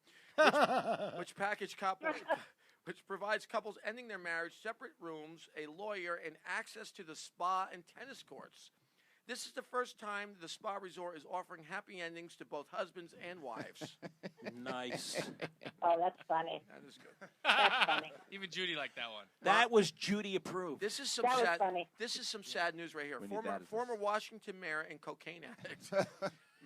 Which provides couples ending their marriage separate rooms, a lawyer, and access to the spa and tennis courts. This is the first time the spa resort is offering happy endings to both husbands and wives. nice. Oh, that's funny. That is good. That's funny. Even Judy liked that one. That was Judy approved. This is some That was sad. funny. This is some sad news right here. We need that as Former Washington mayor and cocaine addict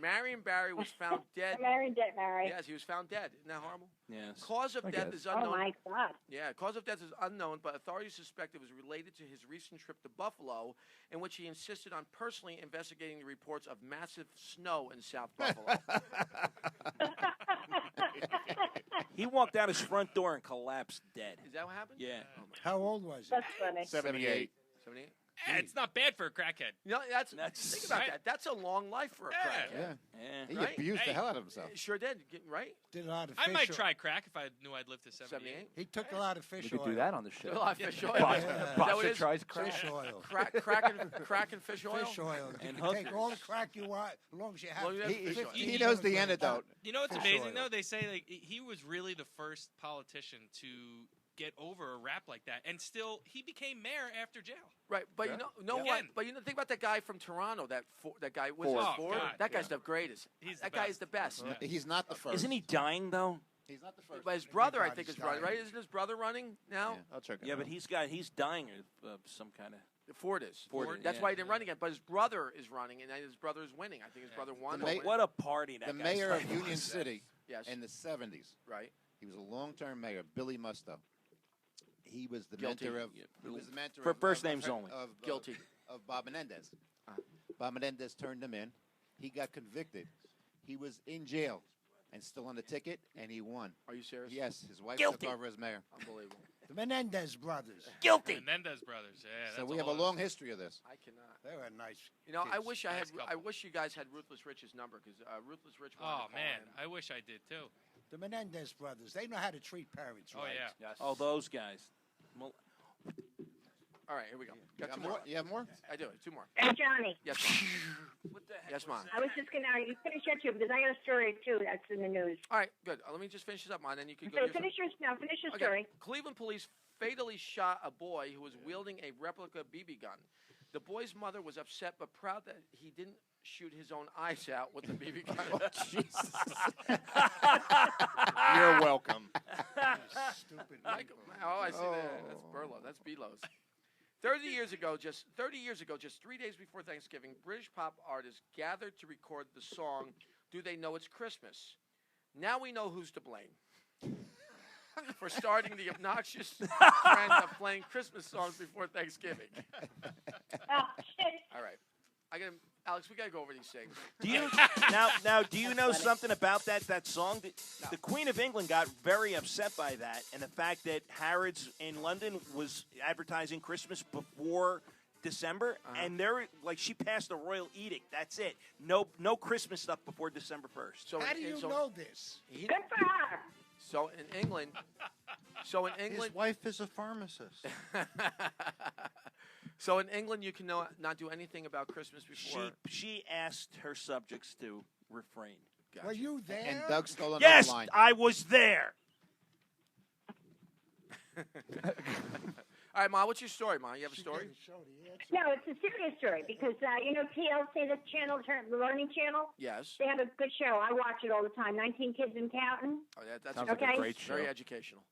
Marion Barry was found dead. Married, get married. Yes, he was found dead. Isn't that horrible? Yes. Cause of I death guess. is unknown. Oh my God. Yeah, cause of death is unknown, but authorities suspect it was related to his recent trip to Buffalo, in which he insisted on personally investigating the reports of massive snow in South Buffalo. He walked out his front door and collapsed dead. Is that what happened? Yeah. Oh my How old was he? That's funny. 78. 78? Eh, it's not bad for a crackhead. You know, That's- think about right. that. That's a long life for a Yeah. crackhead. Yeah. Yeah. He Right? abused Hey. the hell out of himself. Sure did, right? Did a lot of I fish might oil. try crack if I knew I'd live to 78. 78? He took a lot of fish We oil. could do that on the show. A lot of fish oil. Basha- Is that Basha what it is? tries crack. Fish oil. Crack and fish oil? Fish oil. You And can take hookers. all the crack you want, as long as you have Well, you have He, fish oil. he knows the antidote. You know what's Fish amazing oil. though? They say like he was really the first politician to get over a rap like that, and still he became mayor after jail. Right, but Yeah. you know what? Again. But think about that guy from Toronto. That guy was Ford. Oh, Ford. God. That guy's Yeah. the greatest. He's that the guy best. is the best. Yeah. He's not the first. Isn't he dying though? He's not the first. But his brother, I think, Everybody's is running. dying. Right? Isn't his brother running now? Yeah. I'll check it Yeah, out. but he's dying of some kind of. Ford is. Ford, That's yeah. why he didn't run again. But his brother is running, and his brother is winning. I think his brother won. The ma- What a party that the guy's mayor of having. Union City Yes. in the 70s. Right. He was a long-term mayor, Billy Musto. He was the Guilty. mentor of. Yeah. He was the mentor For of, first of- names of, only. Of, Guilty. Of Bob Menendez. Bob Menendez turned him in. He got convicted. He was in jail and still on the ticket, and he won. Are you serious? Yes, his wife Guilty. took over as mayor. Unbelievable. The Menendez brothers. Guilty. Menendez brothers. Yeah. So that's we have a lot of- long history of this. I cannot. They were nice. You know, I kids. wish I had. Nice couple. I wish you guys had Ruthless Rich's number because Ruthless Rich. wanted Oh to call man, him. I wish I did too. The Menendez brothers. They know how to treat parents Oh right. yeah. Yes. Oh, those guys. Well, All right, here we go. You Got got two more? more. You have more? I do. Two more. Hey, Johnny. Yes, Mom. Yes, Mom. I was just going to, you finish that too, because I got a story too that's in the news. All right, good. Let me just finish this up, Mom, and then you can go. So to your finish your Okay. story. Cleveland police fatally shot a boy who was wielding a replica BB gun. The boy's mother was upset but proud that he didn't shoot his own eyes out with the BB gun. You're welcome. Stupid. Oh, I see that. That's Burlow. That's Belos. 30 years ago, just 3 days before Thanksgiving, British pop artists gathered to record the song "Do They Know It's Christmas?" Now we know who's to blame for starting the obnoxious trend of playing Christmas songs before Thanksgiving. Oh, shit. All right, Alex, we gotta go over these things. do you now? Do you know something about that song? The Queen of England got very upset by that, and the fact that Harrods in London was advertising Christmas before December, and they're like she passed a royal edict. That's it. No Christmas stuff before December 1st. So How do you know this? Good for her. So in England, His wife is a pharmacist. So in England, you can not do anything about Christmas before. She asked her subjects to refrain. Were you there? And Doug stole another Yes, line. I was there. All right, Ma, what's your story, Ma? You have a story? No, it's a serious story because, TLC, the channel, the Learning Channel? Yes. They have a good show. I watch it all the time, 19 Kids and Counting. Oh, yeah, that's Sounds like a great show. Very educational.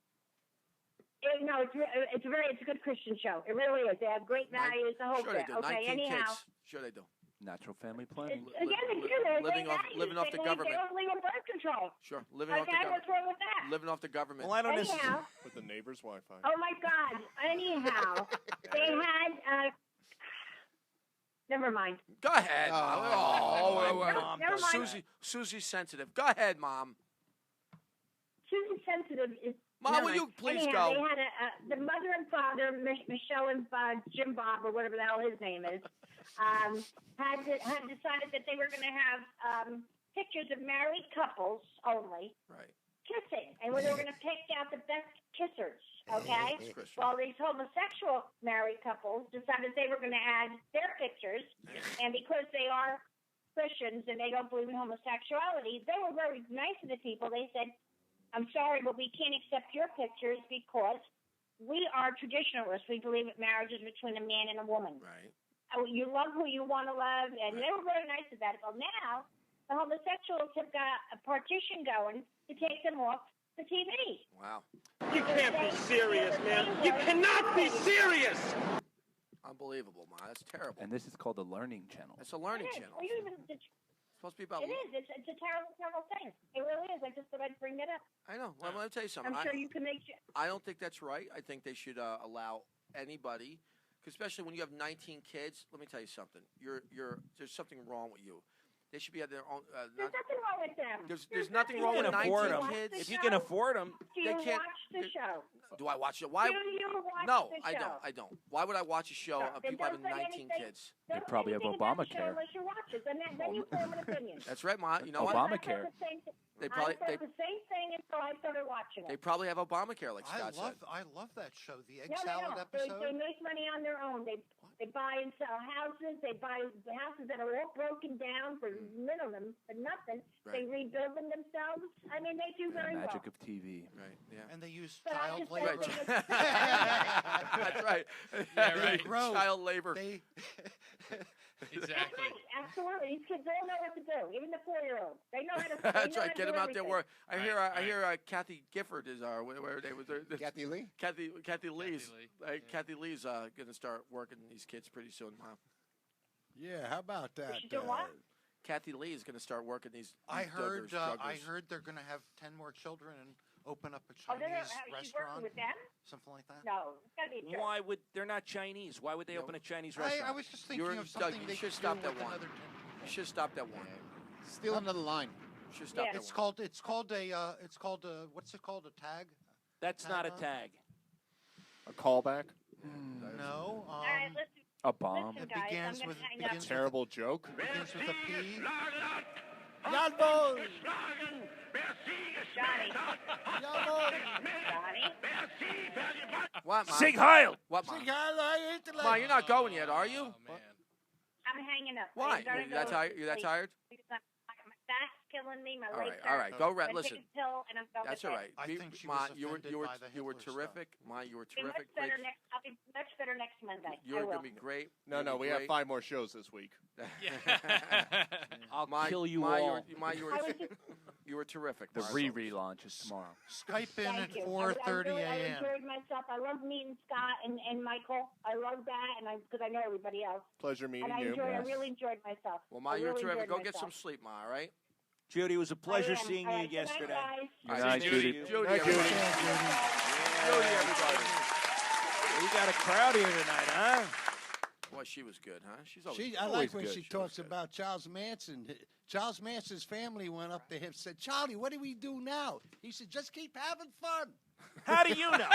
It's a good Christian show. It really is. They have great values, the whole Sure they bit. do. Okay, 19 anyhow. kids. Sure they do. Natural family planning. Again, they do. They're living great off- values. living off They the believe government. They don't believe in birth control. Sure. Living off the Okay, government. what's wrong with that? Living off the government. Well, I don't Anyhow. With the neighbor's Wi-Fi. Oh my God! Anyhow, they had. Never mind. Go ahead, Mom. Never mind. Susie's sensitive. Go ahead, Mom. Susie's sensitive is. Mom, never will you mind. please Anyhow, go? They had the mother and father, Michelle and Jim Bob, or whatever the hell his name is, had decided that they were going to have pictures of married couples only. Right. Kissing, and they were going to pick out the best kissers, okay? While these homosexual married couples decided they were going to add their pictures, and because they are Christians and they don't believe in homosexuality, they were very nice to the people. They said, I'm sorry, but we can't accept your pictures because we are traditionalists. We believe that marriage is between a man and a woman. Right. You love who you want to love, and they were very nice about it. Well, now the homosexuals have got a partition going to take them off the TV. Wow. You can't be serious, man. You cannot be serious. Unbelievable, Ma. That's terrible. And this is called the Learning Channel. It's a learning It is. channel. Well, you even, It's supposed to be about. it is. It's a terrible, terrible thing. It really is. I just thought I'd bring that up. I know. Well, let me tell you something. I'm sure you can make. I don't think that's right. I think they should allow anybody, 'cause especially when you have 19 kids. Let me tell you something. There's something wrong with you. They should be at their own. There's nothing wrong with them. There's nothing wrong with You can afford 19 them. kids. If you can afford them, Do you they can't- watch the show? Do I watch it? Why? Do you watch No, the I show? don't. I don't. Why would I watch a show of Then people having don't say 19 anything. kids? They Don't probably say have anything about the show Obamacare. unless you watch it. Then you form an opinion. That's right, Ma. You know what? Obamacare. They probably I thought the same thing until I started watching they it. probably have Obamacare, like Scott said. I love that show, the Egg No, they Salad don't. episode. They make money on their own. They buy and sell houses. They buy the houses that are all broken down for minimum, for nothing. Right. They rebuild them themselves. I mean, they do very well. Magic of TV. Right. Yeah. And they use But I child just labor. don't think That's right. Yeah, right. Grow. Child labor. They, Exactly. Absolutely. These kids all know what to do. Even the 4-year-olds. They know how to. That's they know right. how to Get do them out there. everything. Work. I Right, hear Kathy Gifford is where they was. Kathy Lee? Kathy Lee's. Lee. Kathy Lee's gonna start working these kids pretty soon. Wow. Yeah, how about that? She's doing what? Kathy Lee is gonna start working these. I heard. I druggers. heard they're going to have 10 more children and open up a Oh, they're Chinese she's working restaurant, with them? something like that. No, it's gotta be a joke. why would they're not Chinese? Why would they open a Chinese restaurant? I was just thinking You're- of something Doug, they you should could stop do that with one. another 10. You should stop that one. Steal another line. You should stop Yeah. that It's one. called. It's called a. What's it called? A tag? That's not a Tag on? tag. A callback? No. All right, listen. A bomb. Listen, It guys, begins I'm with gonna hang begins up. with Terrible joke. begins with a P. Jawohl! Johnny. Jawohl! Johnny. What, Ma? Sig Heil! What, Ma? Sig Heil, I ain't the Ma, you're not going yet, are you? Oh, man. I'm hanging up. Why? I'm gonna You're that go tired? You're that sleep. tired? Because my back's killing me. My All legs right, all right. Go I'm rest. gonna Listen, take a pill and I'm going that's to all bed. right. I Be- think she Ma, was you were offended by the you were Hitler terrific. Ma, you were Be much terrific. better Great. next. I'll be much better next Monday. You're I will. gonna be great. No, You'll no, be we have great. 5 more shows this week. I'll Ma, kill you Ma, all. You were you were terrific. The Ma. relaunch is tomorrow. Skype in Thank at you. 4:30 I a.m. enjoyed myself. I love meeting Scott and Michael. I love that, and because I know everybody else. Pleasure meeting And I you. really enjoyed myself. Well, Ma, I you're really terrific. Go enjoyed get some myself. sleep, Ma. All right. Judy, it was a pleasure I am. seeing All you right, good night, yesterday. guys. Good See night, Judy. Judy, Night, Judy. everybody. Judy, everybody. We got a crowd here tonight, huh? Boy, she was good, huh? She's always I always like when good. she She always talks good. about Charles Manson Charles Manson's family went up to him and said, Charlie, what do we do now? He said, just keep having fun. How do you know?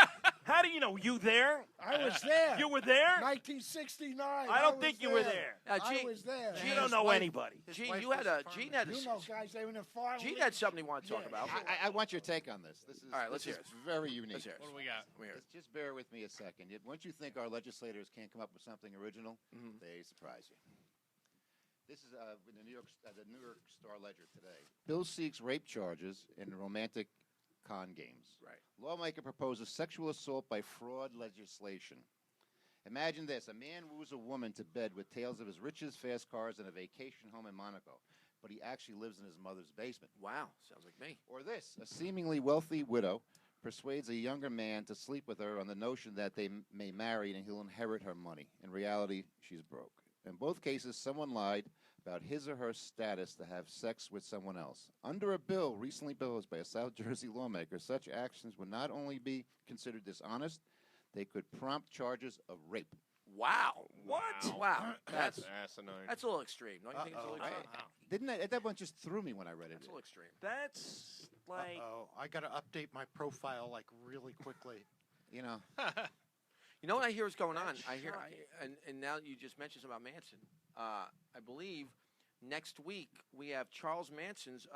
How do you know? You there? I was there. You were there? 1969. I don't think you were there. I was there. You don't know anybody. Gene, You know, guys, they were in the farm. Gene had something he wanted to talk about. I want your take on this. This is all right. Let's hear it. Very unique. Let's hear it. What do we got? Just bear with me a second. Once you think our legislators can't come up with something original, they surprise you. This is in the New York Star Ledger today. Bill seeks rape charges in romantic con games. Right. Lawmaker proposes sexual assault by fraud legislation. Imagine this. A man woos a woman to bed with tales of his riches, fast cars, and a vacation home in Monaco. But he actually lives in his mother's basement. Wow. Sounds like me. Or this. A seemingly wealthy widow persuades a younger man to sleep with her on the notion that they may marry and he'll inherit her money. In reality, she's broke. In both cases, someone lied about his or her status to have sex with someone else. Under a bill recently proposed by a South Jersey lawmaker, such actions would not only be considered dishonest, they could prompt charges of rape. Wow. What? Wow. That's asinine. That's a little extreme. Don't you think it's a little extreme? That one just threw me when I read it. That's a little extreme. That's like... I got to update my profile, like, really quickly. You know. You know what I hear is going on? And now you just mentioned something about Manson. I believe next week we have Charles Manson's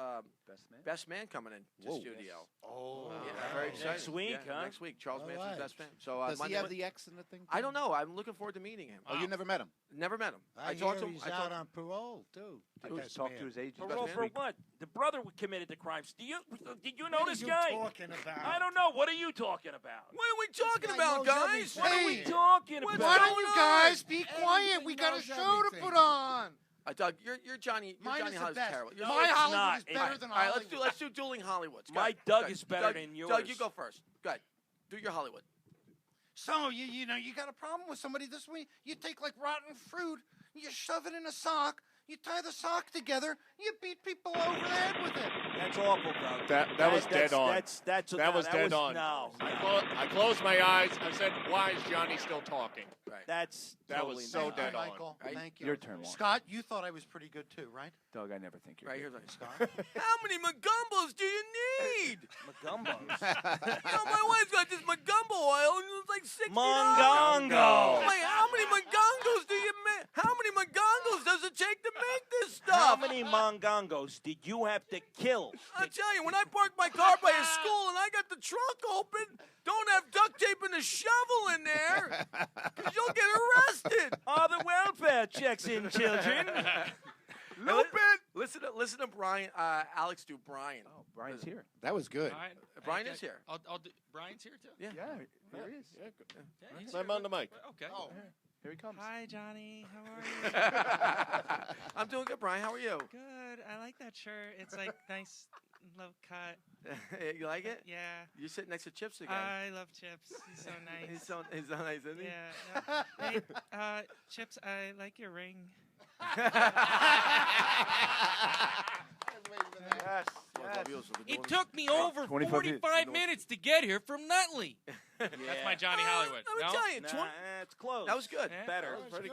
best man coming in to studio. Oh, yeah, very excited. Next week, huh? Next week, Charles Manson's best man. So does he have the X in the thing? I don't know. I'm looking forward to meeting him. Oh, you never met him? Never met him. I talked to him. He's out on parole too. Talk to his agent. Parole for what? The brother committed the crimes. Did you know this What guy? are you talking about? I don't know. What are you talking about? What are we talking about, guys? What are we talking about? Why don't you guys be quiet? We got a show to put on. Doug, you're Johnny. Mine Johnny is the Hollywood's best. terrible. My Hollywood is better than All right, Hollywood. let's do dueling Hollywoods. My Doug is better than yours. Doug, you go first. Go ahead. Do your Hollywood. So you got a problem with somebody this way? You take like rotten fruit, you shove it in a sock, you tie the sock together, you beat people over the head with it. That's awful, Doug. That was dead on. That was dead on. No. I closed my eyes. I said, "Why is Johnny still talking?" Right. That totally was so dead on. Michael, Right? thank you. Your turn, Warren. Scott, you thought I was pretty good too, right? Doug, I never think you're Right good. here's Scott. How many Magumbos do you need? Magumbos. My wife's got this Magumbo oil, and it's like $60. Mongongo. Like, how many Magongos do you make? How many Magongos does it take to make this stuff? How many Mongongos did you have to kill? I'll tell you, when I parked my car by a school and I got the trunk open, don't have duct tape and a shovel in there, because you'll get arrested. Are the welfare checks in, children? Listen to Brian. Alex do Brian. Oh, Brian's here. That was good. Brian is here. I'll do, Brian's here too. Yeah, here he is. Yeah, he's Let him here. on the mic. Okay. Oh, here he comes. Hi, Johnny. How are you? I'm doing good, Brian. How are you? Good. I like that shirt. It's like nice, low cut. You like it? Yeah. You're sitting next to Chips again. I love Chips. He's so nice. He's so nice, isn't he? Yeah. Hey, Chips, I like your ring. It took me over 45 minutes to get here from Nutley. That's my Johnny Hollywood. Let me tell you, It's close. that was good. Better. The big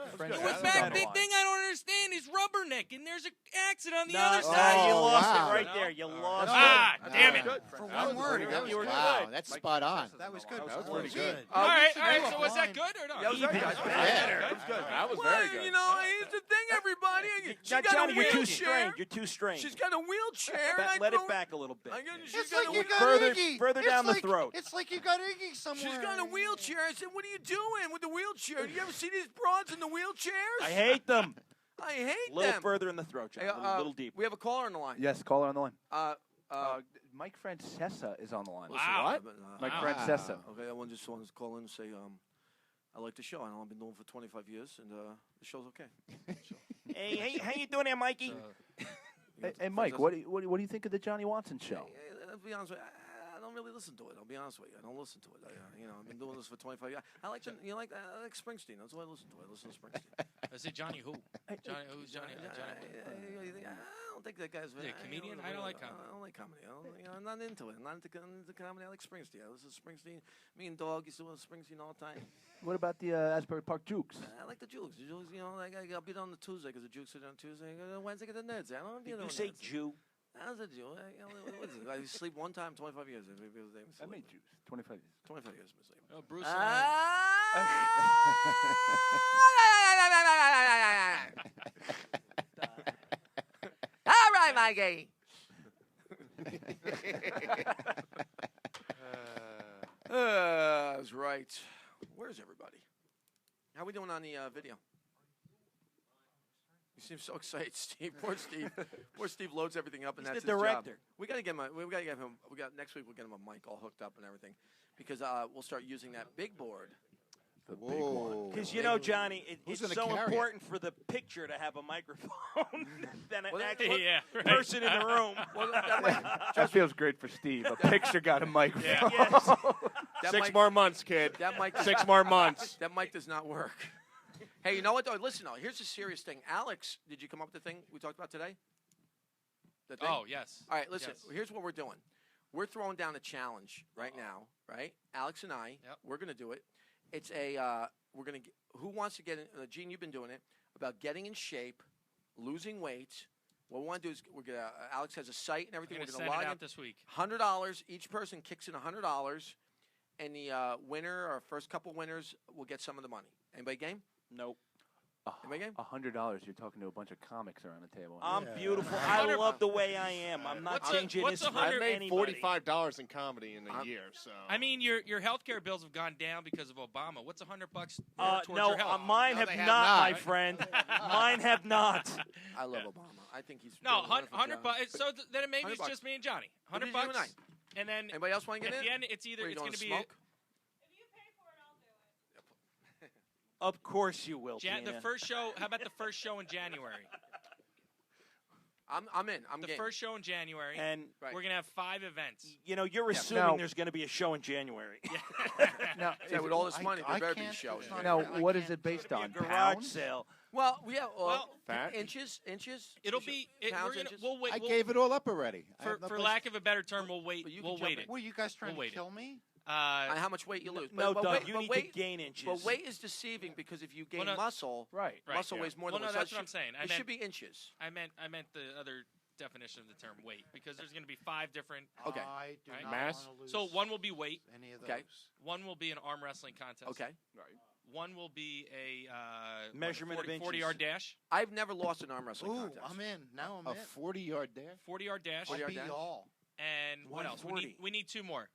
thing I don't understand is Rubberneck, and there's an exit on the other No, side. you lost wow. it right there. You lost it. Damn it. For one word, You were Wow, good. that's spot on. that was good. That was pretty good. All right, so was that good or not? That was very good. Better. That was good. That was Well, very good. you know, here's the thing, everybody. She Now, got Johnny, a you're too wheelchair. strained. You're too strained. She's got a wheelchair. and I Let throw- it back a little bit. She's It's got like a you got Further- Iggy. further It's down the like- throat. It's like you got Iggy somewhere. She's got a wheelchair. I said, "What are you doing with the wheelchair? Do you ever see these broads in the wheelchairs?" I hate them. I hate A little them. further in the throat, John. Hey, A little deeper. We have a caller on the line. Yes, caller on the line. Uh, Mike Francesa is on the line. Wow. Mike Francesa. Okay, I just wanted to call in and say I like the show. I know I've been doing it for 25 years, and the show's okay. Hey, how you doing there, Mikey? Hey, Mike, what do you think of the Johnny Watson show? I'll be honest with you. I don't really listen to it. I'll be honest with you. I don't listen to it. I've been doing this for 25 years. I like Springsteen. That's what I listen to. I listen to Springsteen. I say Johnny who? Johnny who's Johnny? I don't think that guy's very. Comedian? I don't like comedy. I don't like comedy. I'm not into it. I'm not into comedy. I like Springsteen. I listen to Springsteen. Me and Dog used to listen to Springsteen all the time. What about the Asbury Park Jukes? I like the Jukes. The Jukes, like I'll be there on the Tuesday because the Jukes are on Tuesday. Wednesday get the Neds. I don't Did you say Jew? I was a Jew. What is it? I sleep one time, 25 years. I made Jews. 25 years. 25 years. Sleep. Oh, Bruce. All right, Mikey. That's right. Where's everybody? How we doing on the video? You seem so excited, Steve. Poor Steve. Poor Steve loads everything up, and He's that's the his director. job. We gotta get him. Next week. We'll get him a mic all hooked up and everything, because we'll start using that big board. The big one. Because Johnny, it's gonna so carry it? important for the picture to have a microphone than an Well, actual yeah, right. person in the room. Well, that That feels great for Steve. A picture got a microphone. Yes. Six mic, more months, kid. That mic. 6 more months. That mic does not work. Hey, you know what? Though? Listen, though. Here's a serious thing. Alex, did you come up with the thing we talked about today? The thing? Oh, yes. All right, listen. Yes. Here's what we're doing. We're throwing down a challenge right now, right? Alex and I, we're going to do it. It's we're going to, who wants to get in, Gene, you've been doing it, about getting in shape, losing weight. What we want to do is, Alex has a site and everything. We're We're going to going to send it log out in. this week. $100. Each person kicks in $100. And the winner, or first couple winners, will get some of the money. Anybody game? Nope. Anybody game? $100. You're talking to a bunch of comics around the table. I'm beautiful. I love the way I am. I'm not changing this for I made anybody. $45 in comedy in a year, so. I mean, your health care bills have gone down because of Obama. What's $100 towards No, your health? mine have not, my friend. Mine have not. I love Obama. I think he's No, doing a wonderful $100 job. bucks. So then maybe it's $100. just me and Johnny. We'll $100 do you and I. bucks. And then Anybody else want to get at in? the end, it's either What are you it's doing, going to be smoke? Of course you will. the Tina. first show. How about the first show in January? I'm in. I'm the game. first show in January, And we're going to have 5 events. you're assuming Now- there's going to be a show in January. Now, Yeah, with all this money, there better be can't- shows. it's not- now I what is can't- it based on? Garage Pounds? sale. Well, yeah. Fat? Inches. It'll be. Pounds, We're gonna, inches? we'll wait. I we'll, gave it all up already. I have no for place- lack of a better term, we'll wait. But you We'll can jump wait in. it. Were you guys trying We'll to wait kill me? And how much weight you lose. No, but Doug, weight, you but need weight, to gain inches. But weight is deceiving because if you gain Well, no- muscle, Right. muscle weighs more Well, than no, weight. So that's it what I'm should- saying. It should be inches. I meant the other definition of the term weight because there's going to be 5 different. Okay. I do Right. not Mass? wanna lose So one will be weight. any of those. Okay. One will be an arm wrestling contest. Okay. One will be a Measurement of 40-yard inches. dash. I've never lost an arm wrestling Ooh, contest. I'm in. Now I'm A in. 40-yard dash? 40-yard dash. I'll 40-yard beat dash? y'all. And what else? 140. We need 2 more.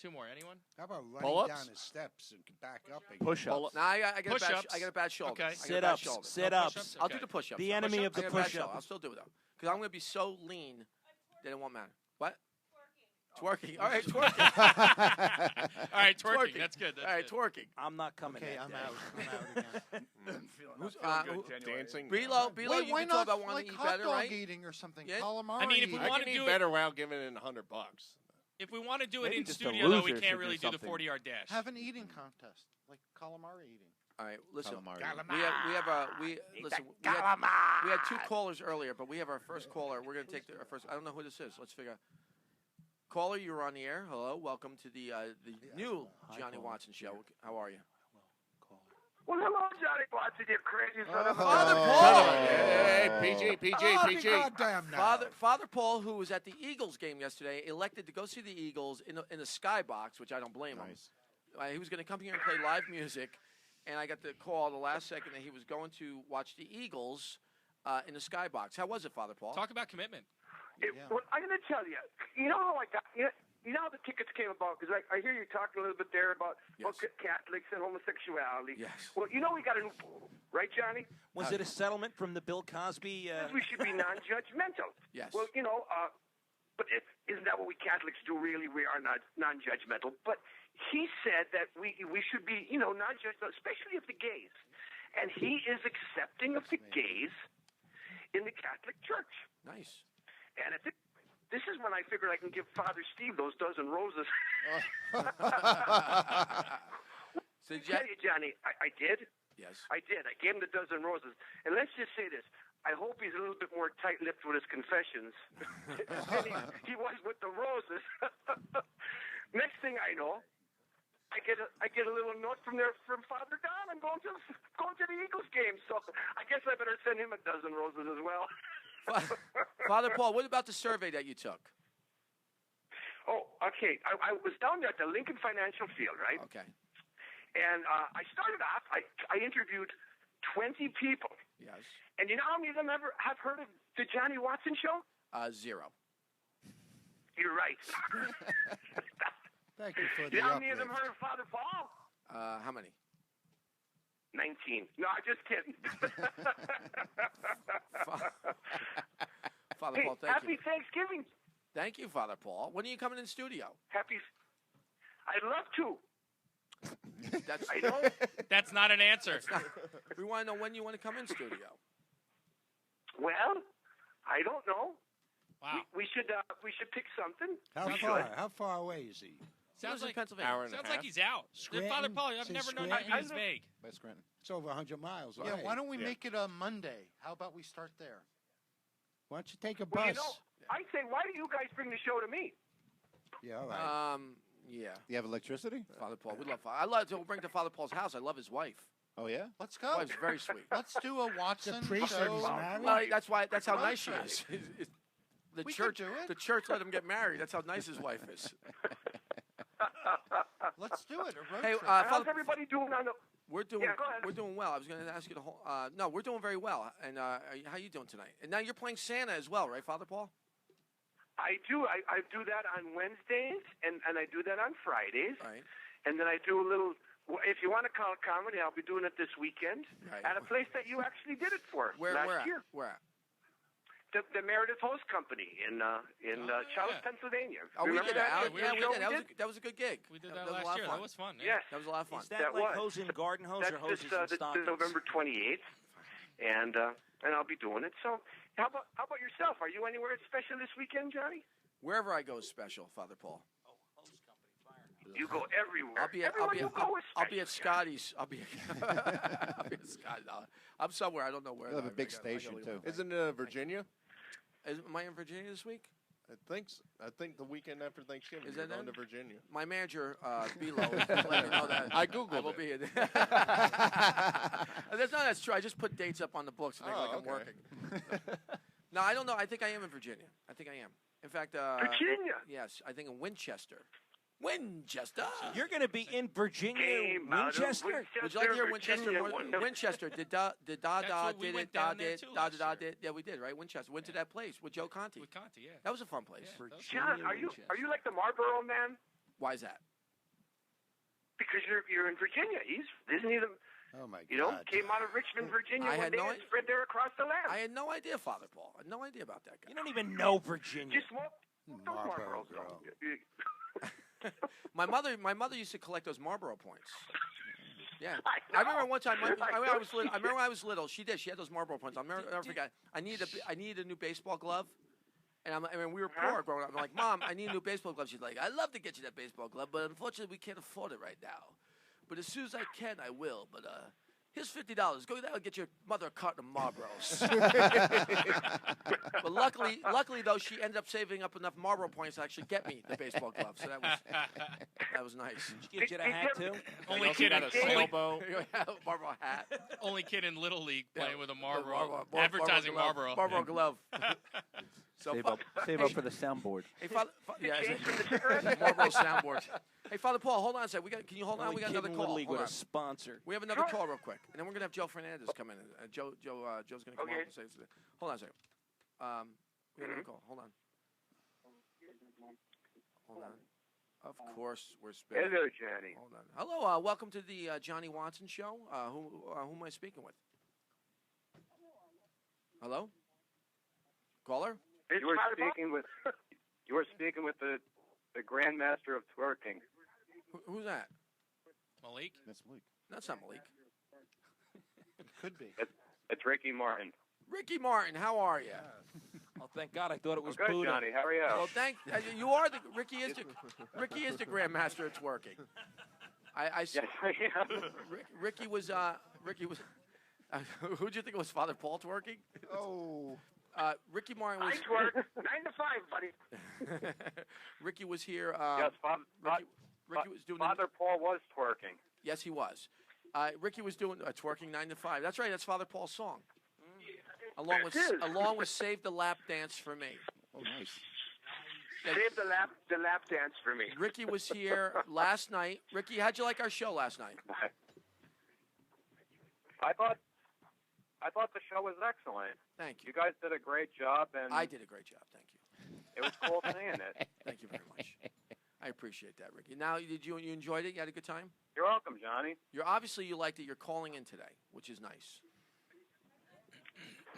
2 more. Anyone? How about running Pull-ups? down the steps and back up again? Push-ups. No, I got a bad. Push-ups. I got a bad shoulder. Okay. I got a bad Sit-ups. shoulder. Sit-ups. push-ups? I'll do Okay. the push-ups. The enemy of I the got a bad push-up. shoulder. I'll still do it though, because I'm going to be so lean that it won't matter. What? Twerking. All right, twerking. All right, twerking. That's good. That's All right, good. twerking. I'm not coming. Okay, that I'm day. out. I'm out again. Who's Dancing? Bilo, Wait, you why can not talk about wanting like to eat hot better, dog right? eating or something? Yeah. Calamari I mean, if we eating. want I to can do eat it, better without giving it $100. if we want to do it Maybe in just a studio, though, we loser should can't do really do the something. 40-yard dash. Have an eating contest, like calamari eating. All right, listen. Calamari. Listen. We had 2 callers earlier, but we have our first caller. We're going to take our first. I don't know who this is. Let's figure out. Caller, you're on the air. Hello, welcome to the new Johnny Watson show. How are you? Well, hello, Johnny Watson, you crazy son of a... Father Paul. Hey, PG. Goddamn now. Father Paul, who was at the Eagles game yesterday, elected to go see the Eagles in the skybox, which I don't blame him. He was going to come here and play live music, and I got the call the last second that he was going to watch the Eagles in the skybox. How was it, Father Paul? Talk about commitment. Well, I'm going to tell you. You know how I got... You know how the tickets came about? Because I hear you talking a little bit there about Catholics and homosexuality. Yes. Well, you know we got a new... Right, Johnny? Was it a settlement from the Bill Cosby? We should be non-judgmental. Yes. Well, but isn't that what we Catholics do, really? We are not non-judgmental. But he said that we should be, non-judgmental, especially of the gays. And he is accepting of the gays in the Catholic Church. Nice. And this is when I figured I can give Father Steve those dozen roses. So I tell you, Johnny, I did. Yes. I did. I gave him the dozen roses. And let's just say this. I hope he's a little bit more tight-lipped with his confessions than he was with the roses. Next thing I know, I get a little note from Father Don. I'm going to the Eagles game, so I guess I better send him a dozen roses as well. Father Paul, what about the survey that you took? Oh, okay. I was down there at the Lincoln Financial Field, right? Okay. And I started off. I interviewed 20 people. Yes. And you know how many of them ever have heard of the Johnny Watson Show? 0. You're right. Thank you for the You know how many of them uplift. heard of Father Paul? How many? 19. No, I'm just kidding. Father hey, Paul, thank happy you. Thanksgiving. Thank you, Father Paul. When are you coming in studio? I'd love to. That's, I know. That's not an answer. We want to know when you want to come in studio. Well, I don't know. Wow. We should pick something. How far away is he? Sounds like Pennsylvania. Hour and a Sounds half. like he's out. Scranton? Father Paul, I've It's in never known Scranton? you to be this vague. By Scranton. It's over 100 miles away. Yeah, why don't we Yeah. make it a Monday? How about we start there? Why don't you take a Well, bus? you know, I say, why do you guys bring the show to me? Yeah, all right. Yeah. You have electricity? Father Paul, we love. I love to bring to Father Paul's house. I love his wife. Oh, yeah? Let's go. Wife's very sweet. Let's do a Watson priest show. is married? Well, that's how nice she is. The We church, could do it. the church let him get married. That's how nice his wife is. Let's do it. A road Hey, trip. How's Father, everybody doing on the? we're doing Yeah, go ahead. we're doing well. I was going to ask you the whole. No, we're doing very well. And how you doing tonight? And now you're playing Santa as well, right, Father Paul? I do. I do that on Wednesdays, and I do that on Fridays. Right. And then I do a little. If you want to call it comedy, I'll be doing it this weekend Right. at a place that you actually did it for Where last at? year. Where at? The Meredith Host Company in Charlotte, Pennsylvania. Oh, we Remember did that. that? Yeah, we show did. That was a good gig. We did That that was a last lot of year. fun. That was fun. Yes. That was a lot of fun. Is that That like was. hose and garden hose That's or hoses this, and this stockings? November 28th, and I'll be doing it. So, how about yourself? Are you anywhere special this weekend, Johnny? Wherever I go is special, Father Paul. You go everywhere. I'll be at Scotty's. I'll be at Scotty's. I'm somewhere. I don't know where. You'll have a though. big I gotta station, look too. at my- Isn't it Virginia? Am I in Virginia this week? I think the weekend after Thanksgiving. Is you're that going then? to Virginia. My manager, Bilo, let me know that. I Googled I will it. be in. That's true. I just put dates up on the books and make like I'm okay. working. No, I don't know. I think I am in Virginia. I think I am. In fact, Virginia. Yes, I think in Winchester. Winchester. You're going to be in Virginia, Came out of Winchester? Would you like to hear Winchester? Virginia, More, wonderful. Winchester did da That's what we did went it da down there did too da last da year. did. Yeah, we did, right? Winchester. Went to that place with Joe Conti. With Conti, yeah. That was a fun place. Yeah, that was John, are you like the Marlboro man? Why is that? Because you're in Virginia. Isn't he the? Oh, my God. You know, came out of Richmond, Virginia, I one had day no and idea. spread there across the land. I had no idea, Father Paul. I had no idea about that guy. You don't even know Virginia. You smoke those Marlboro Marlboros, though. girl. My mother used to collect those Marlboro points. Yeah, I I remember one time. I I remember know I was little. she I remember when I was little. She did. She had those Marlboro points. I'll never forget. I needed a new baseball glove, and I mean we were poor growing up. I'm like, Mom, I need a new baseball glove. She's like, I'd love to get you that baseball glove, but unfortunately we can't afford it right now. But as soon as I can, I will. But here's $50. Go down and get your mother a carton of Marlboros. But luckily though, she ended up saving up enough Marlboro points to actually get me the baseball glove. So that was nice. Did she get you the hat, too? Only kid in sailboat. Marlboro hat. Only kid in Little League playing with a Marlboro- Marlboro. Mar- Advertising Marlboro Marlboro. glove. So Save up for the soundboard. Hey, Father. Marlboro soundboard. Hey, Father Paul, hold on a second. Can you hold on? Only We got kid another in call. Little League Hold with on. a sponsor. We have another call real quick, and then we're gonna have Joe Fernandez come in. Joe's gonna come on and say something. Hold on a second. We have another call. Hold on. Hold on. Of course, we're spinning. Hello, Johnny. Hold on. Hello. Welcome to the Johnny Watson Show. Who am I speaking with? Hello. Caller. You were speaking with the Grandmaster of Twerking. Who's that? Malik? That's Malik. That's not Malik. Could be. It's Ricky Martin. Ricky Martin, how are you? Oh, thank God! I thought it was Good, Buddha. Johnny. How are you? Well, you are the Ricky is the Grandmaster at twerking. Yes, I am. Ricky was Who'd you think it was, Father Paul twerking? Oh. Ricky Martin was. I twerk 9 to 5, buddy. Ricky was here. Yes, Ricky was doing. Father Paul was twerking. Yes, he was. Ricky was doing twerking 9 to 5. That's right. That's Father Paul's song. Along with "Save the Lap Dance for Me." Oh, nice. Save the lap dance for me. Ricky was here last night. Ricky, how'd you like our show last night? I thought the show was excellent. Thank you. You guys did a great job, and I did a great job. Thank you. It was cool seeing it. Thank you very much. I appreciate that, Ricky. Now, did you enjoyed it? You had a good time? You're welcome, Johnny. You liked it. You're calling in today, which is nice.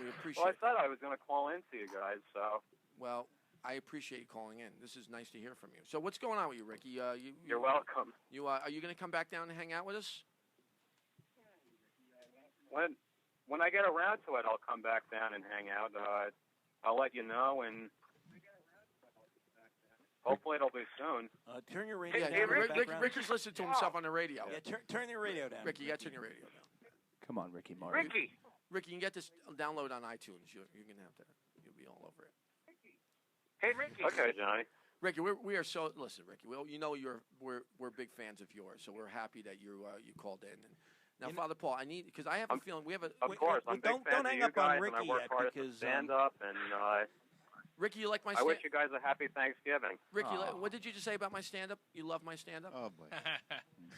We appreciate. Well, I said I was going to call in to you guys, so. Well, I appreciate you calling in. This is nice to hear from you. So, what's going on with you, Ricky? You're welcome. Are you going to come back down and hang out with us? When I get around to it, I'll come back down and hang out. I'll let you know, and hopefully it'll be soon. Turn your radio down. Ricky's listening to himself on the radio. Yeah, turn your radio down. Ricky, you got to turn your radio down. Come on, Ricky Martin. Ricky, you can get this download on iTunes. You're going to have to. You'll be all over it. Hey, Ricky. Okay, Johnny. Ricky, we are so. Listen, Ricky. We're big fans of yours, so we're happy that you called in. And now, Father Paul, because I have a feeling we have a. Of course, I'm big fan of you guys, and I work hard to stand up. And Ricky, you like my? I wish you guys a happy Thanksgiving. Ricky, what did you just say about my stand-up? You love my stand-up? Oh boy.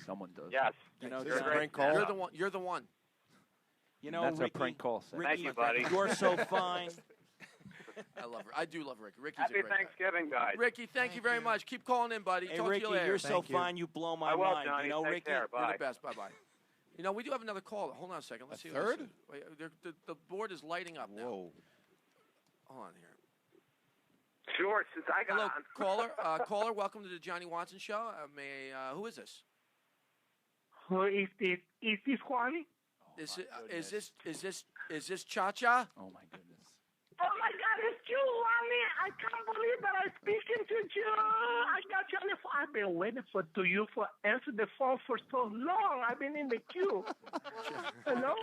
Someone does. Yes. You're a prank call. You're the one. That's Ricky, a prank call. Ricky, thank you, buddy. You're so fine. I love her. I do love Ricky. Ricky's Happy a great Thanksgiving, guy. guys. Ricky, thank you very much. Keep calling in, buddy. Hey, Talk Ricky, to you later. you're so fine. You blow my I will, mind. Johnny. Take Take Ricky, care. Bye. You're the best. Bye-bye. We do have another call. Hold on a second. Let's see. Third? Wait, the board is lighting up now. Whoa. Hold on here. Sure, since I got Hello, on. caller. Welcome to the Johnny Watson Show. Who is this? Who is this? Is this Juan? Is this Cha-Cha? Oh my goodness. Oh my God, it's you, Juani. I can't believe that I'm speaking to you. I got you on the phone. I've been waiting for you to answer the phone for so long. I've been in the queue. Hello?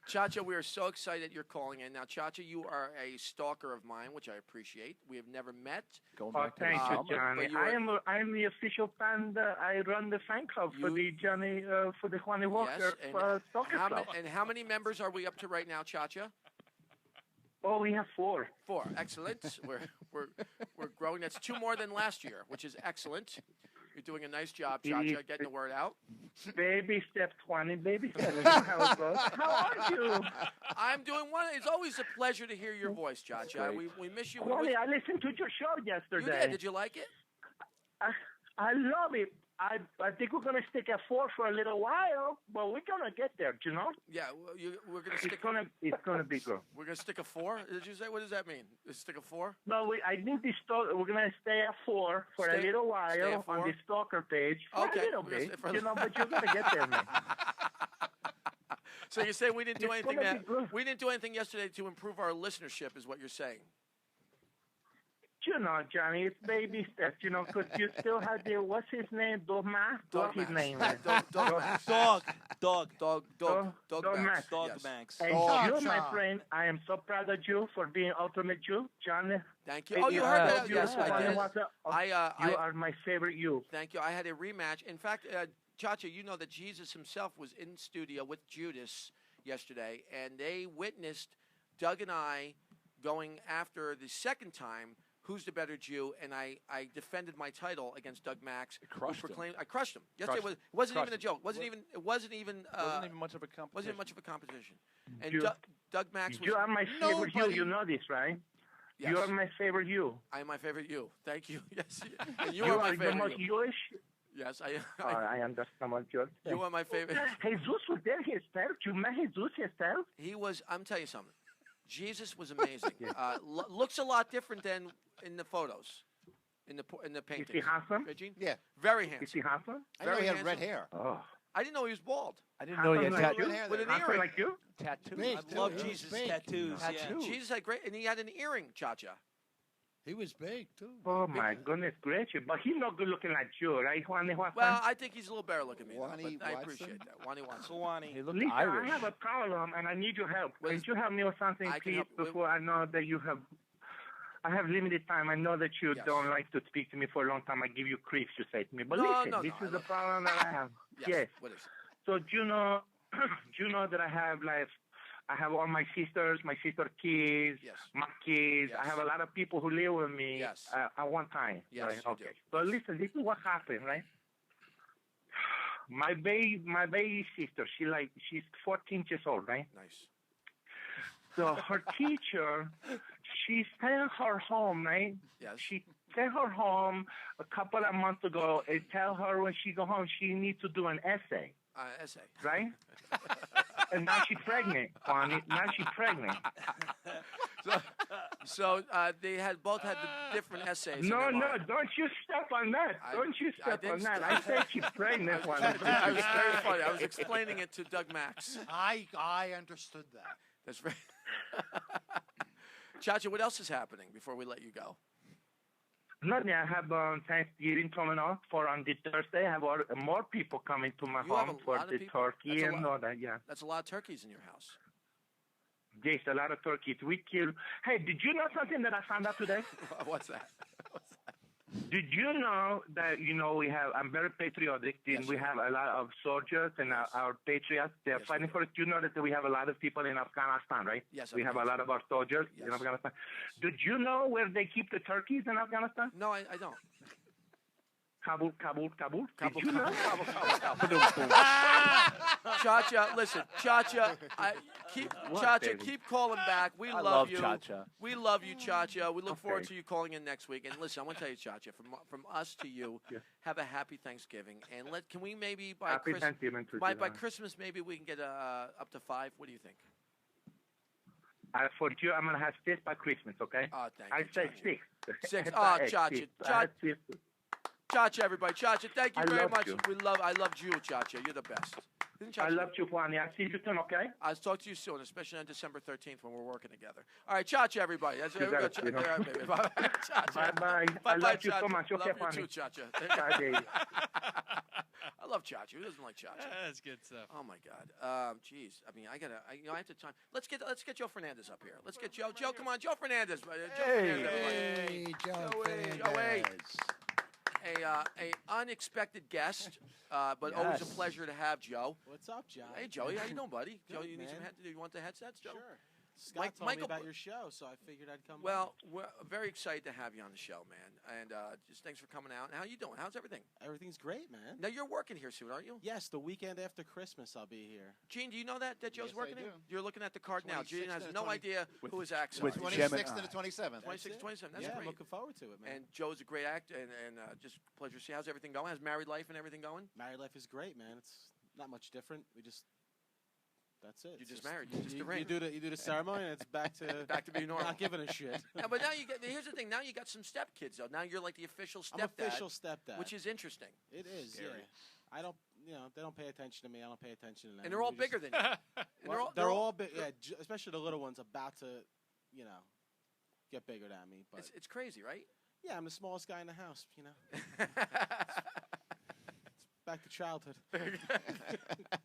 Cha-Cha, we are so excited you're calling in. Now, Cha-Cha, you are a stalker of mine, which I appreciate. We have never met. Going back to thank the you, summer. Johnny. I'm the official fan. I run the fan club for the Johnny, for the Juani Walker soccer club. And how many members are we up to right now, Cha-Cha? Oh, we have 4. 4, excellent. We're growing. That's 2 more than last year, which is excellent. You're doing a nice job, Cha-Cha, getting the word out. Baby steps, Juani. Baby steps. How it goes. How are you? I'm doing one. It's always a pleasure to hear your voice, Cha-Cha. We miss you. Juani, I listened to your show yesterday. You did. Did you like it? I love it. I think we're going to stick at 4 for a little while, but we're going to get there, you know? Yeah, we're going to stick. It's going to be good. We're going to stick a 4? Did you say? What does that mean? Stick a 4? No, I think we're going to stay at 4 for a little while on the stalker page. For a little bit, but you're going to get there, man. So you say we didn't do anything we didn't do anything yesterday to improve our listenership, is what you're saying? You know, Johnny, it's baby steps, because you still have what's his name? Dog Max? What's his name? Dog Max. Max. And you, my friend, I am so proud of you for being ultimate you, Johnny. Thank you. Oh, you heard that? Yes, I did. You are my favorite you. Thank you. I had a rematch. In fact, Cha-Cha, you know that Jesus himself was in studio with Judas yesterday, and they witnessed Doug and I going after the second time who's the better Jew, and I defended my title against Doug Max. I crushed him. Yesterday wasn't even a joke. It wasn't even much of a competition. Wasn't much of a competition. And Doug Max was. You are my favorite you. You know this, right? Yes. You are my favorite you. I am my favorite you. Thank you. Yes. And you are my favorite. The most Jewish. Yes, I understand what you're saying. You are my favorite. Jesus was there himself. You met Jesus himself. He was. I'm telling you something. Jesus was amazing. Looks a lot different than in the photos, in the paintings. Is he handsome? Regine? Yeah. Very handsome. Is he handsome? I know he had red hair. Oh. I didn't know he was bald. I didn't know he had tattoos. With an earring. Like you? Tattoos. I love Jesus' tattoos. Jesus had great, and he had an earring, Cha-Cha. He was big, too. Oh, my goodness gracious. But he's not good looking like you, right, Juan? Well, I think he's a little better looking than me, Wani but I Watson? appreciate that. Wani Watson. Wani. He looked Lisa, Irish. I have a problem, and I need your help. What Can is- you help me with something, I can please, help- before I know that you have... I have limited time. I know that you Yes. don't like to speak to me for a long time. I give you creeps, you say to me. But No, listen, no, this no, is the problem that I have. Yes. What is it? So do you know, do you know that I have all my sisters, my sister kids, Yes. my kids. Yes. I have a lot of people who live with me Yes. at one time. Yes, right? you Okay. do. So listen, this is what happened, right? My baby sister, she's 14 years old, right? Nice. So her teacher, she sent her home, right? Yes. She sent her home a couple of months ago and tell her when she go home she needs to do an essay, Essay. right? And now she's pregnant, Bonnie. Now she's pregnant. So they both had the different essays. in No, their no, mind. don't you step on that. Don't you step on didn't that. step- I said she's pregnant, Juan. I was very funny. I was explaining it to Doug Max. I understood that. That's right. Chacha, what else is happening before we let you go? Nothing. I have Thanksgiving coming up for on the Thursday. I have more people coming to my You have home a for lot of the people? turkey That's a and lot. all that. Yeah. That's a lot of turkeys in your house. There's a lot of turkeys. We kill. Hey, did you know something that I found out today? What's that? Did you know that, I'm very patriotic, and we have a lot of soldiers and our patriots. They're fighting for it. You know that we have a lot of people in Afghanistan, right? Yes, we have a lot of our soldiers in Afghanistan. Did you know where they keep the turkeys in Afghanistan? No, I don't. Kabul. Did you know? Chacha, listen, Chacha, baby? keep calling back. We I love love you. Chacha. We love you, Chacha. We look forward Okay. to you calling in next week. And listen, I want to tell you, Chacha, from us to you, have a happy Thanksgiving. And can we maybe by Happy Thanksgiving to by you. Christmas maybe we can get up to 5? What do you think? For you, I'm gonna have 6 by Christmas, okay? Oh, thank I you, said Chacha. 6. 6. It's Oh, not 8, Chacha. 6. I Chacha. had 6. Chacha, everybody. Chacha, thank you I very love much. you. I loved you, Chacha. You're the best. Didn't I Chacha love you, Juan. I'll see you soon, okay? I'll talk to you soon, especially on December 13th when we're working together. All right, Chacha, everybody. That's You got it, sweetheart. all right, baby. Bye-bye. Chacha. Bye-bye. I Bye-bye, love you so Chacha. much. Love Okay, you Juan. too, Chacha. Bye, baby. I love Chacha. Who doesn't like Chacha? That's good stuff. Oh my God. Jeez. I mean, I have to time. Let's get Joe Fernandez up here. Let's get Joe. Joe, come on, Joe Fernandez. Joe Fernandez. Hey, Joe Joey. Fernandez. A unexpected guest, but always a Yes. pleasure to have Joe. What's up, John? Hey, Joey, how you doing, buddy? Good, Joe, you need man. some you want the headsets, Joe? Sure. Scott told me about your show, so I figured I'd come. Well, we're very excited to have you on the show, man. And just thanks for coming out. And how you doing? How's everything? Everything's great, man. Now you're working here soon, aren't you? Yes, the weekend after Christmas I'll be here. Gene, do you know that Joe's Yes, working I here? do. You're looking at the card now. Gene 26th has and no 20 idea who his acts are. with 26th to the 27th. 26, 27. That's yeah, I'm great. looking forward to it, man. And Joe's a great actor, and just a pleasure to see. How's everything going? How's married life and everything going? Married life is great, man. It's not much different. That's it. You It's just married. You just a ring. you do the ceremony, and it's back to Back to being normal. Not giving a shit. Yeah, but now here's the thing. Now you got some stepkids though. Now you're like the official stepdad. I'm official stepdad, which is interesting. It is. Scary. Yeah. I don't. They don't pay attention to me. I don't pay attention to them. And they're all bigger than you. And Well, they're all big. Yeah, especially the little ones about to, get bigger than me. But It's crazy, right? yeah, I'm the smallest guy in the house. It's back to childhood.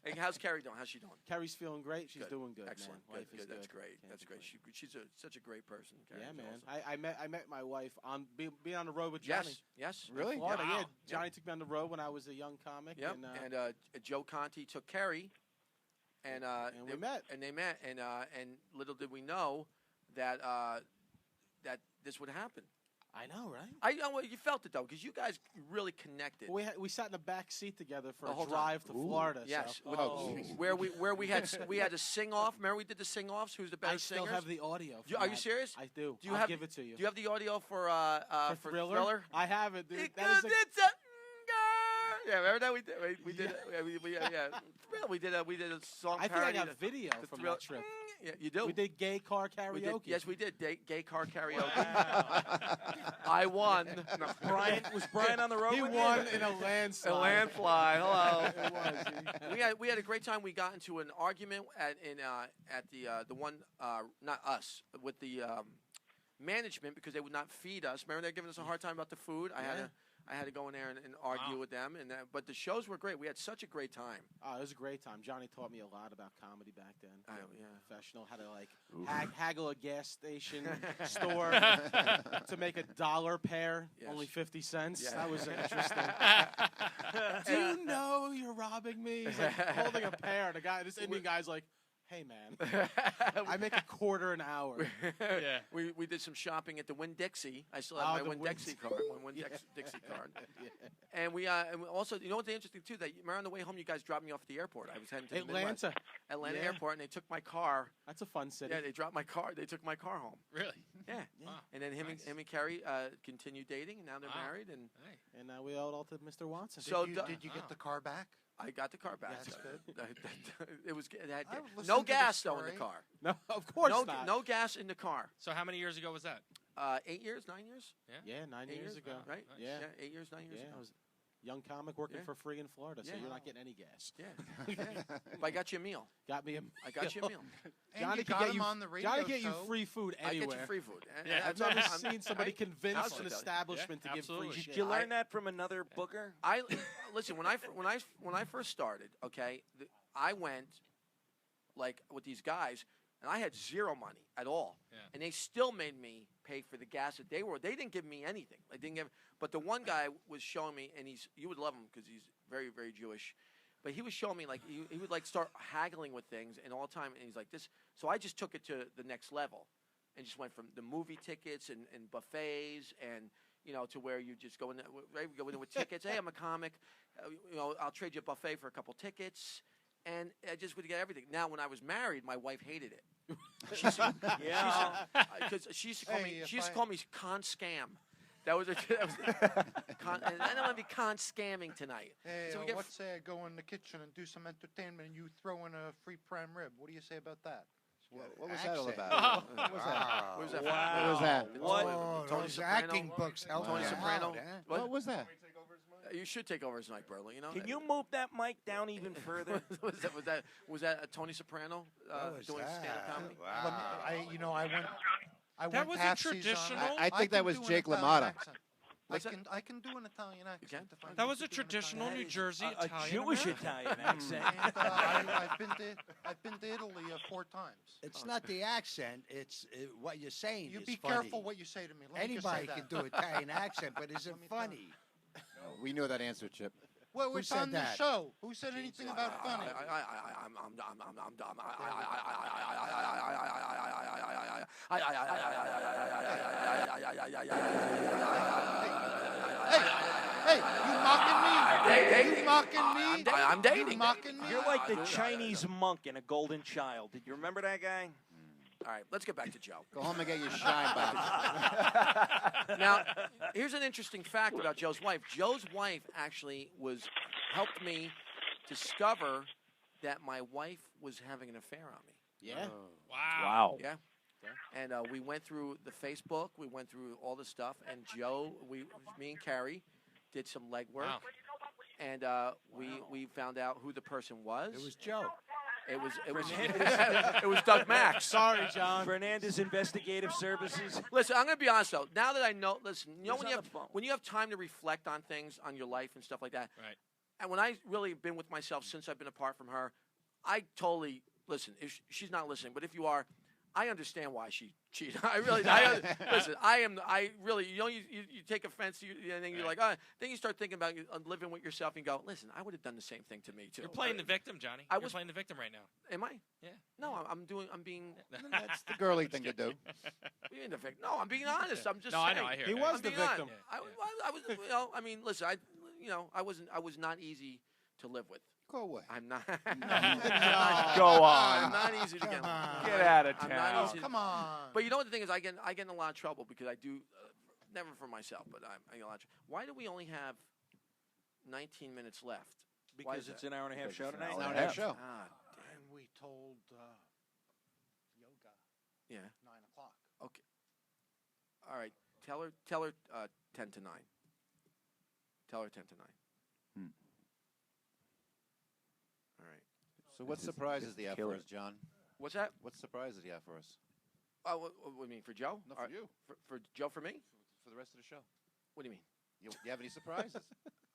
Hey, how's Carrie doing? How's she doing? Carrie's feeling great. She's Good. doing good. Excellent. Man. Life Good. is Good. That's good. great. Can't That's great. complain. She's such a great person. Carrie. Yeah, She's man. awesome. I met my wife on being on the road with Johnny. Yes. In Really? Florida, Wow. yeah. Johnny took me on the road when I was a young comic. Yep. And, And Joe Conti took Carrie, and we met. And they met, and little did we know that that this would happen. I know, right? I know you felt it though, because you guys really connected. Well, we sat in the back seat together for The a whole time. drive to Florida. Yes. So. Where we had a sing off. Remember we did the sing offs. Who's the better I still singers? have the audio. Are you that. serious? I do. Do you I'll have give it to you. Do you have the audio for Thriller? I have it, dude. That Because is a- it's a yeah. Remember that we did we did we did a song. I think I parody got of video the from Thriller. that trip. Yeah, you do. We did gay car We did- karaoke. yes, we did. Gay car karaoke. I won. No. Was Brian on the road? He with won you? in a landslide. A landslide. Hello. It was. we had a great time. We got into an argument at the one not us with the management because they would not feed us. Remember they were giving us a hard time about the food? I had to go in there and argue with them, but the shows were great. We had such a great time. Oh, it was a great time. Johnny taught me a lot about comedy back then. Yeah. Professional, how to haggle a gas station store to make $1 pair, only 50 cents. Yeah. That was interesting. Do you know you're robbing me? He's like holding a pear. This Indian guy's like, hey, man, I make $0.25 an hour. We did some shopping at the Winn-Dixie. I still have my Winn-Dixie card. My Winn-Dixie card. And we also, you know what's interesting, too? That remember on the way home, you guys dropped me off at the airport. I was heading to the Midwest. Atlanta Airport, and they took my car. That's a fun city. Yeah, they dropped my car. They took my car home. Really? Yeah. Wow. And then him and Carrie continued dating, and now they're married. And now we owe it all to Mr. Watson. Did you get the car back? I got the car back. That's good. It had no gas though in the car. No, of course not. No gas in the car. So how many years ago was that? 8 years, 9 years. Yeah, 9 years ago. Right? Yeah. 8 years, 9 years ago. I was a young comic working for free in Florida, so you're not getting any gas. Yeah. But I got you a meal. Got me a I got you a meal. Johnny got him on the radio Johnny get you show. free food I anywhere. get you free food. I've never seen somebody convince an establishment to give free shit. Did you learn that from another booker? Listen. When I first started, okay, I went like with these guys, and I had zero money at all, and they still made me pay for the gas that they didn't give me anything. They didn't give. But the one guy was showing me, and you would love him because he's very, very Jewish. But he was showing me like he would like start haggling with things, and all the time, and he's like this. So I just took it to the next level, and just went from the movie tickets and buffets and to where you just go in there with tickets. Hey, I'm a comic. I'll trade you a buffet for a couple tickets, and I just would get everything. Now, when I was married, my wife hated it. Because she used to call me con scam. That was and I don't want to be con scamming tonight. Hey, So we let's say I go in the kitchen and do some entertainment, and you throw in a free prime rib. What do you say about that? What was that all about? What was that? What was that? Wow. What was that? What? Tony those Soprano. acting books help Tony you Soprano. out, huh? What was that? You should take over his mic, Burley. Can you move that mic down even further? was that a Tony Soprano doing stand-up comedy? Wow. I That went was a half season. traditional- I think that was can do an Jake Italian LaMotta. accent. I can do an Italian accent. if I That need was to a do an traditional Italian New Jersey a Italian Jewish American. Italian accent. And, I've been to Italy 4 times. It's not the accent; it's what you're saying. You is be funny. careful what you say to me. Let me just say Anybody that. can do Italian accent, but is it funny? We knew that answer, Chip. Well, Who it's said on the that? show. Who said anything about funny? I'm dumb. Hey, you mocking me? You mocking me? I'm dating. You mocking me? You're like the Chinese monk in A Golden Child. Did you remember that guy? All right, let's get back to Joe. Go home and get your shine back. Now, here's an interesting fact about Joe's wife. Joe's wife actually helped me discover that my wife was having an affair on me. Yeah. Wow. Yeah. And we went through the Facebook. We went through all the stuff. And Joe, me and Carrie did some legwork. Wow. And we found out who the person was. It was Joe. It was Doug Max. Sorry, John. Fernandez Investigative Services. Listen, I'm going to be honest though. Now that I know, listen, you know He's when on the phone. when you have time to reflect on things, on your life and stuff like that. Right. And when I really been with myself since I've been apart from her, I totally listen. If she's not listening, but if you are, I understand why she cheated. Listen. I really. You take offense, and then you're like, then you start thinking about living with yourself, and you go, listen, I would have done the same thing to me too. You're playing the victim, Johnny. You're playing the victim right now. Am I? Yeah. No, I'm being. That's the girly thing to do. Being the victim. No, I'm being honest. I'm just. No, I saying. know. I hear. He it. was I'm the being victim. honest. I was. I mean, listen. I was not easy to live with. Go away. I'm not. Go on. I'm not easy to get. Get out of I'm town. not easy. Come on. But you know what the thing is, I get in a lot of trouble because I do, never for myself, but I get a lot of trouble. Why do we only have 19 minutes left? Why Because is it's that? an hour and a half show tonight. Hour and a half show. Ah, And we told Yoga yeah. 9 o'clock. Okay. All right. Tell her 10 to 9. Tell her 10 to 9. All right. So what surprises do you have for us, John? What's that? What surprises do you have for us? What do you mean, for Joe? No, for you. For Joe, for me? For the rest of the show. What do you mean? You have any surprises?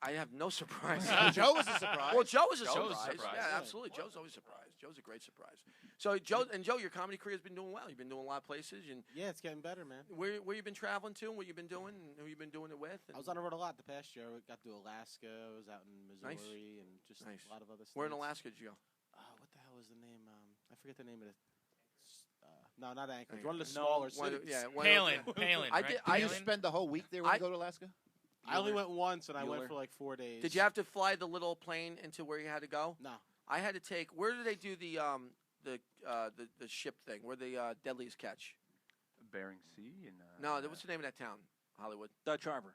I have no surprise. Joe was a surprise. Well, Joe was a Joe was a surprise. surprise. Yeah, absolutely. Joe's always a surprise. Joe's a great surprise. So, Joe, your comedy career has been doing well. You've been doing a lot of places. And yeah, it's getting better, man. Where you been traveling to and what you've been doing and who you've been doing it with? I was on the road a lot the past year. I got to Alaska. I was out in Missouri Nice. and just Nice. a lot of other states. Where in Alaska did you go? What the hell was the name? I forget the name of it. No, not Anchorage. Okay. One of the No, smaller one of- cities. yeah, one of- Palin, I right? did. I You did- spend the whole week there when you go to Alaska? I only went once, and I went Mueller. for like 4 days. Did you have to fly the little plane into where you had to go? No. I had to take. Where do they do the ship thing? Where the deadliest catch? Bering Sea and. No, what's the name of that town? Hollywood. Dutch Harbor.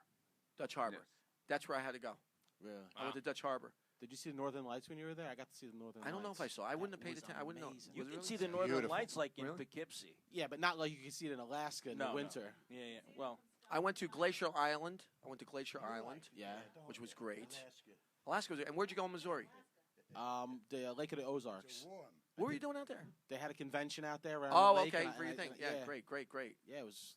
Dutch Harbor. Yes. That's where I had to go. Really? I went to Dutch Harbor. Did you see the Northern Lights when you were there? I got to see the Northern I Lights. don't know if I saw. I wouldn't have paid That attention. I wouldn't know. was You Was it can really? see the Northern Beautiful. Lights like in Really? Poughkeepsie. Yeah, but not like you can see it in Alaska in the No. winter. Yeah. Well, I went to Glacier Island. Island, Yeah. which was great. Alaska was. And where'd you go in Missouri? The Lake of the Ozarks. What were you doing out there? They had a convention out there around Oh, the lake. okay. and I- For your and I- thing. Yeah, great. Yeah, it was,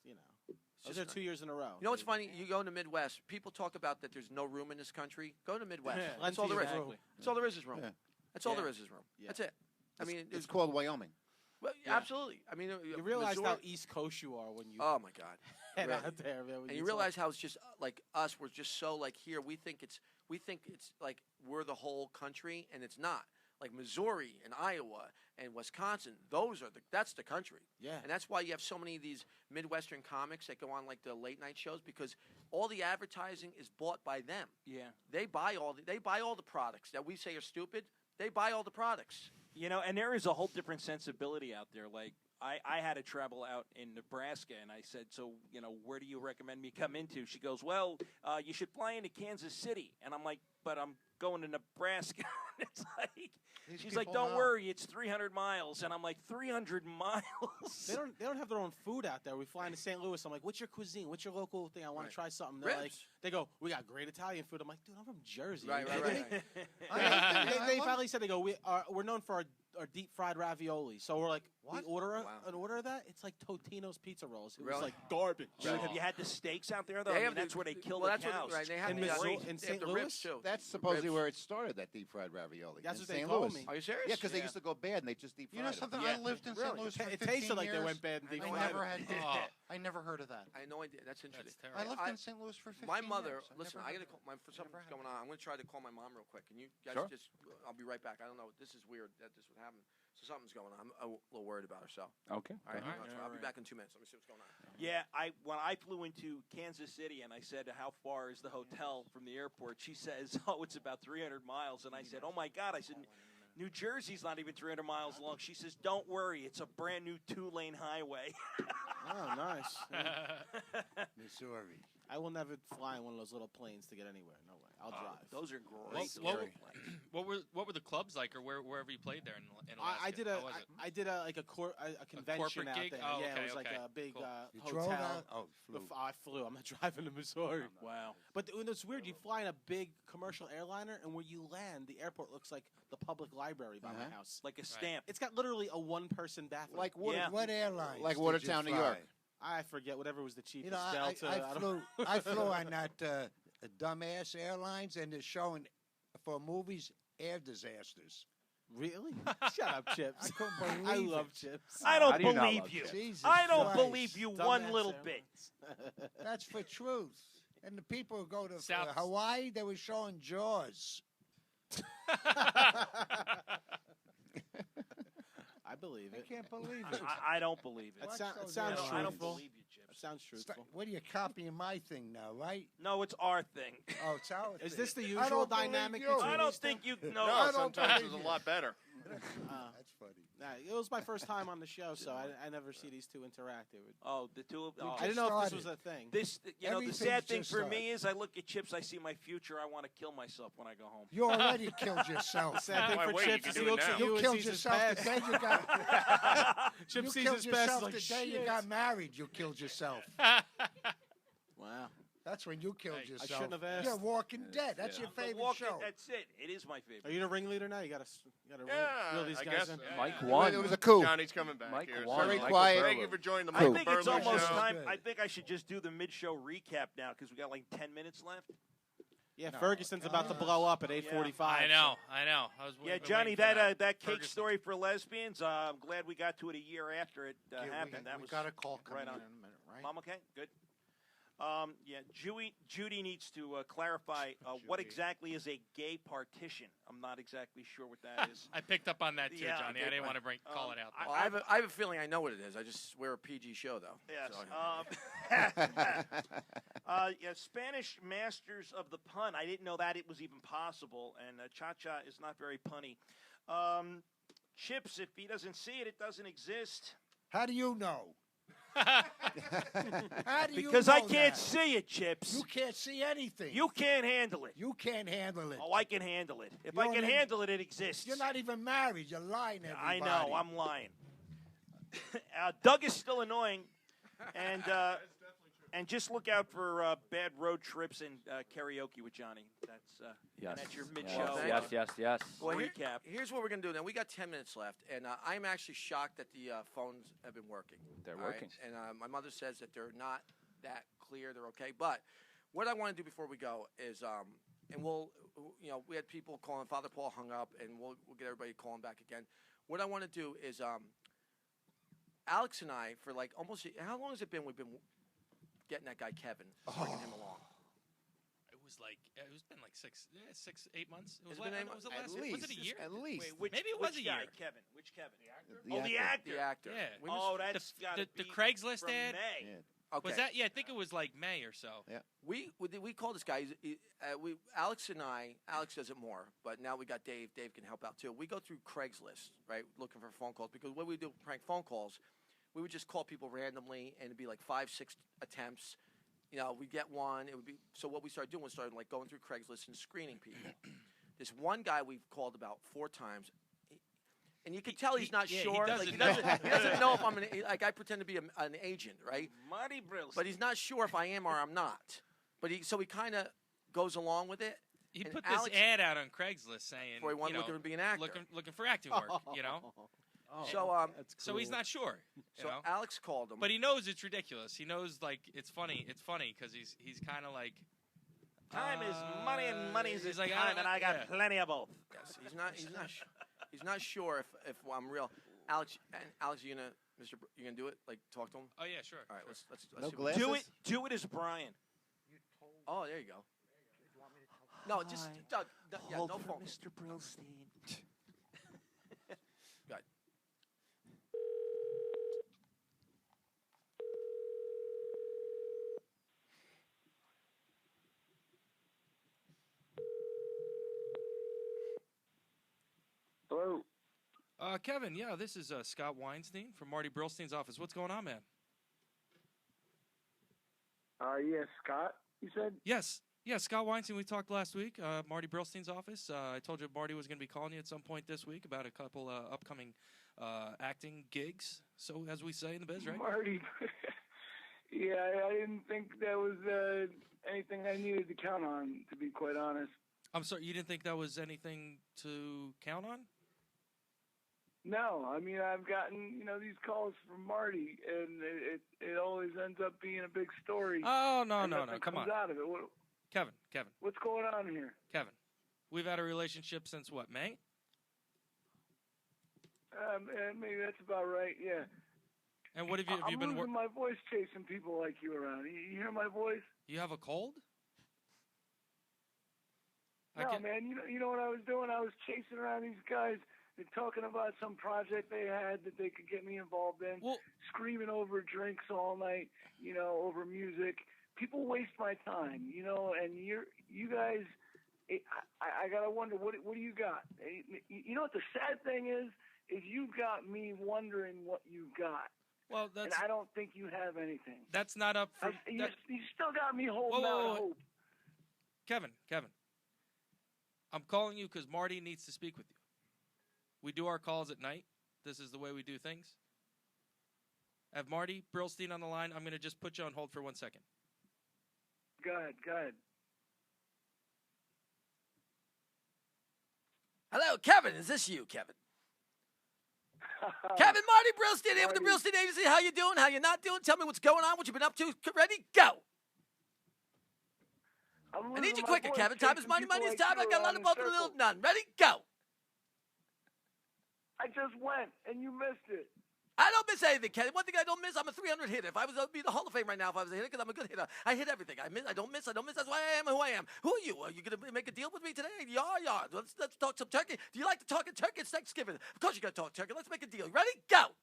I was just there nice. 2 years in a row. You know what's funny? You go in the Midwest. People talk about that there's no room in this country. Go to the Midwest. Yeah. That's all there is. Exactly. That's all there is room. Yeah. That's all Yeah. there is room. Yeah. That's it. I mean, It's called Wyoming. well, Yeah. absolutely. I mean, You realize Missouri- how East Coast you are when you Oh my God. head Really. out there, man. when And you talk. realize how it's just like us. We're just so like here. We think it's like we're the whole country, and it's not. Like Missouri and Iowa and Wisconsin, that's the country. Yeah. And that's why you have so many of these Midwestern comics that go on like the late night shows because all the advertising is bought by them. yeah. They buy all the products that we say are stupid. They buy all the products. And there is a whole different sensibility out there. Like, I had to travel out in Nebraska, and I said, so, where do you recommend me come into? She goes, well, you should fly into Kansas City. And I'm like, but I'm going to Nebraska. It's like, she's like, don't worry, it's 300 miles. And I'm like, 300 miles? They don't have their own food out there. We fly into St. Louis. I'm like, what's your cuisine? What's your local thing? I want to try something. They're like, Ribs. they go, we got great Italian food. I'm like, dude, I'm from Jersey. Right. They finally said, we're known for our deep fried ravioli. So we're like, we order an order of that. It's like Totino's pizza rolls. It was Really? like garbage. Dude, have you had the steaks out there, though? They I mean, have that's the- where they kill well, the that's what- cows. right, they have In the, Missouri- they in have St. the Louis? ribs too. That's supposedly Ribs. where it started, that deep fried ravioli. That's in what they St. told Louis. me. Are you serious? Yeah, because they Yeah. used to go bad and they just deep fried You know them. something? Yeah. I lived in St. Really? Louis for It 15 tasted like they years. went bad and deep I fried never it. had. Oh. I never heard of that. I had no idea. That's interesting. That's I terrible. lived in St. Louis for 15 My mother, years. I listen, never I heard got to of call it. something's Never had going on. I'm going to try to call my mom real quick. Can you guys Sure. just? I'll be right back. I don't know. This is weird that this would happen. So something's going on. I'm a little worried about her. So. Okay. All right. All right. I'll be back in 2 minutes. Let me see what's going on. Yeah, when I flew into Kansas City and I said, how far is the hotel from the airport? She says, oh, it's about 300 miles. And I said, oh, my God. I said, New Jersey's not even 300 miles long. She says, don't worry. It's a brand new 2-lane highway. Oh, nice. Missouri. I will never fly in one of those little planes to get anywhere. No way. I'll drive. Those are What, great. what were the clubs like, or wherever you played there in Alaska? I did How was it? I did a convention corporate out gig? there. Oh, yeah, okay, it was like okay. a big Cool. You hotel. drove out? Oh, flew. I flew. I'm not driving to Missouri. Wow. But it's weird. You fly in a big commercial airliner, and where you land, the airport looks like the public library by my house. Like a stamp. It's got literally a one-person bathroom. Like what? Yeah. What airlines? Like did you Watertown, New fly? York. I forget whatever was the cheapest. You know, Delta. I don't- flew. I flew on that dumbass airlines, and they're showing for movies air disasters. Really? Shut up, Chips. I couldn't I believe love it. Chips. I How don't do you not believe love you. chips? Jesus I don't Christ. believe you one Dumbass little airlines. bit. That's for truth. And the people who go to South- Hawaii, they were showing Jaws. I believe I it. can't believe it. I don't believe it. It, Watch it those sounds I airlines. don't truthful. believe you, It Chips. sounds truthful. What are you copying my thing now, right? No, it's our thing. Oh, it's our Is thing. this the I usual don't believe dynamic you. between I don't these two? think you No, know. I don't sometimes believe it's a you. lot better. That's funny. Nah, it was my first time on the show, so I never see these two interact. It would, Oh, the two of them. We I didn't know if this started. was a thing. This, the Everything's sad thing just for started. me is I look at Chips, I see my future, I want to kill myself when I go home. You already killed yourself. Sad thing Why for wait? You Chips can is do he it looks now. at you You and killed sees his yourself past. the day you got. Chips You sees killed his past. yourself Like, the day you shit. got married. You killed yourself. Wow. That's when you killed yourself. I shouldn't have asked. You're Walking Dead. That's your The favorite Walking- show. That's it. It is my favorite. Are you the ringleader now? You gotta reel these I guys guess. in. Mike Yeah. won. It was a coup. Johnny's coming back Mike here. won. Very Michael quiet. Burrow. Thank you for joining the I Mike think Burrow it's almost show. time. I think I should just do the mid-show recap now because we got like 10 minutes left. Yeah, Ferguson's about to blow up at 8:45. I know. I was Yeah, been Johnny, waiting for that cake Ferguson. story for lesbians. I'm glad we got to it a year after it happened. We got a call coming right on. in a minute, right? Mom, okay, good. Judy needs to clarify what exactly is a gay partition. I'm not exactly sure what that is. I picked up on that too, Yeah, Johnny. okay, I didn't fine. want to call it out. Well, I have a feeling I know what it is. I just wear a PG show, though. Yes. Yeah, Spanish masters of the pun. I didn't know that it was even possible, and Cha-Cha is not very punny. Chips, if he doesn't see it, it doesn't exist. How do you know? How do you Because I know can't that? see it, Chips. You can't see anything. You can't handle it. You can't handle it. Oh, I can handle it. If You I can don't even- handle it, it exists. You're not even married. You're lying, I everybody. know. I'm lying. Doug is still annoying, and just look out for bad road trips and karaoke with Johnny. That's Yes. and that's your mid-show. Yes. Well, recap. Here's what we're going to do now. We got 10 minutes left, and I'm actually shocked that the phones have been working. They're all right? working. And my mother says that they're not that clear. They're okay. But what I want to do before we go is, and we had people calling. Father Paul hung up, and we'll get everybody calling back again. What I want to do is, Alex and I, for like almost, how long has it been we've been getting that guy Kevin, bringing him along? It's been like 8 months. Has it been 8 Was it months? last At year? Was it a least. year? At least. Wait, Maybe it was which a guy, year. Kevin? Which Kevin? The actor? The actor. The actor. Yeah. Oh, that's got the Craigslist ad. May. Okay. Was that? Yeah, I think it was like May or so. Yeah. We call this guy. Alex and I. Alex does it more, but now we got Dave. Dave can help out too. We go through Craigslist, right, looking for phone calls because what we do with prank phone calls, we would just call people randomly, and it'd be like 5-6 attempts. You know, we get one. It would be so. What we started doing was like going through Craigslist and screening people. This one guy we've called about 4 times. And you can tell he's not sure. He doesn't know if I'm I pretend to be an agent, right? Marty Brills. But he's not sure if I am or I'm not. But he kind of goes along with it. He And put Alex, this ad out on Craigslist saying, For he wanted looking to be an actor. looking for acting work. So he's not sure. So Alex called him, but he knows it's ridiculous. He knows like it's funny. It's funny because he's kind of like time is money and money is he's time, like, and I got plenty of both. Yes, he's not sure if I'm real. Alex, you gonna do it? Like talk to him? Oh yeah, sure. All right, sure. let's No see glasses? Do it as Brian. Oh, there you go. No, just Doug. Yeah, Hold no for phone. Mr. Brillstein. Good. Hello. Kevin, yeah, this is Scott Weinstein from Marty Brillstein's office. What's going on, man? Yes, Scott, you said? Yes, Scott Weinstein. We talked last week. Marty Brillstein's office. I told you Marty was going to be calling you at some point this week about a couple upcoming acting gigs. So, as we say in the biz, right? Marty. Yeah, I didn't think that was anything I needed to count on, to be quite honest. I'm sorry, you didn't think that was anything to count on? No, I mean, I've gotten, these calls from Marty, and it always ends up being a big story. Oh, no, and no, nothing come comes on. out of it. Kevin. What's going on here? Kevin, we've had a relationship since what, May? Maybe that's about right, yeah. And what have you I'm been losing my voice chasing people like you around. You hear my voice? You have a cold? No, man. You know what I was doing? I was chasing around these guys. They're talking about some project they had that they could get me involved in. Screaming over drinks all night, over music. People waste my time, and you guys. I gotta wonder what do you got? You know what the sad thing is you've got me wondering what you got. Well, and I don't think you have anything. That's not up for. You still got me holding out hope. Kevin, I'm calling you because Marty needs to speak with you. We do our calls at night. This is the way we do things. I have Marty Brillstein on the line. I'm going to just put you on hold for 1 second. Go ahead. Hello, Kevin. Is this you, Kevin? Kevin, Marty Brillstein here with the Brillstein Agency. How you doing? How you not doing? Tell me what's going on, what you've been up to. Ready? Go. I need you quicker, Kevin. Time is money, money is time. I got a lot of both of the little none. Ready? Go. I just went, and you missed it. I don't miss anything, Kevin. One thing I don't miss, I'm a 300 hitter. If I was, I'd be in the Hall of Fame right now if I was a hitter, because I'm a good hitter. I hit everything. I don't miss. That's why I am who I am. Who are you? Are you going to make a deal with me today? Yeah. Let's talk some turkey. Do you like to talk in turkey? It's Thanksgiving. Of course you got to talk turkey. Let's make a deal. Ready? Go.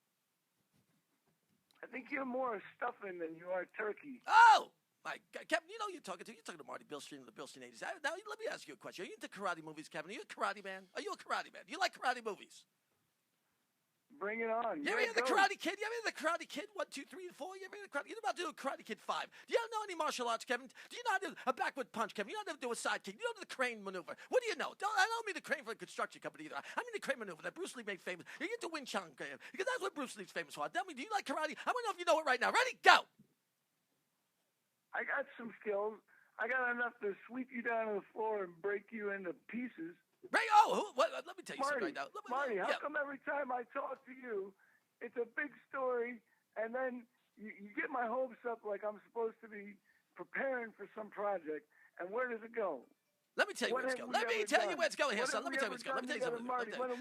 I think you're more stuffing than you are turkey. Oh! My God, Kevin, you know you're talking to Marty Brillstein of the Brillstein Agency. Now, let me ask you a question. Are you into karate movies, Kevin? Are you a karate man? Are you a karate man? Do you like karate movies? Bring it on. You ever hear the Karate Kid? You ever hear the Karate Kid 1, 2, 3, and 4? You ever hear the Karate? You're about to do a Karate Kid 5. Do you know any martial arts, Kevin? Do you know how to do a backward punch, Kevin? You know how to do a side kick? You know the crane maneuver? What do you know? I don't mean the crane for a construction company either. I mean the crane maneuver that Bruce Lee made famous. You're into Wing Chun, because that's what Bruce Lee's famous for. Tell me, do you like karate? I want to know if you know it right now. Ready? Go. I got some skills. I got enough to sweep you down to the floor and break you into pieces. Let me tell you something right now. Marty, how come every time I talk to you, it's a big story, and then you get my hopes up like I'm supposed to be preparing for some project, and where does it go? Let me tell you where it's going. Let me tell you where it's going here, son. Let me tell you where it's going. Let me tell you something.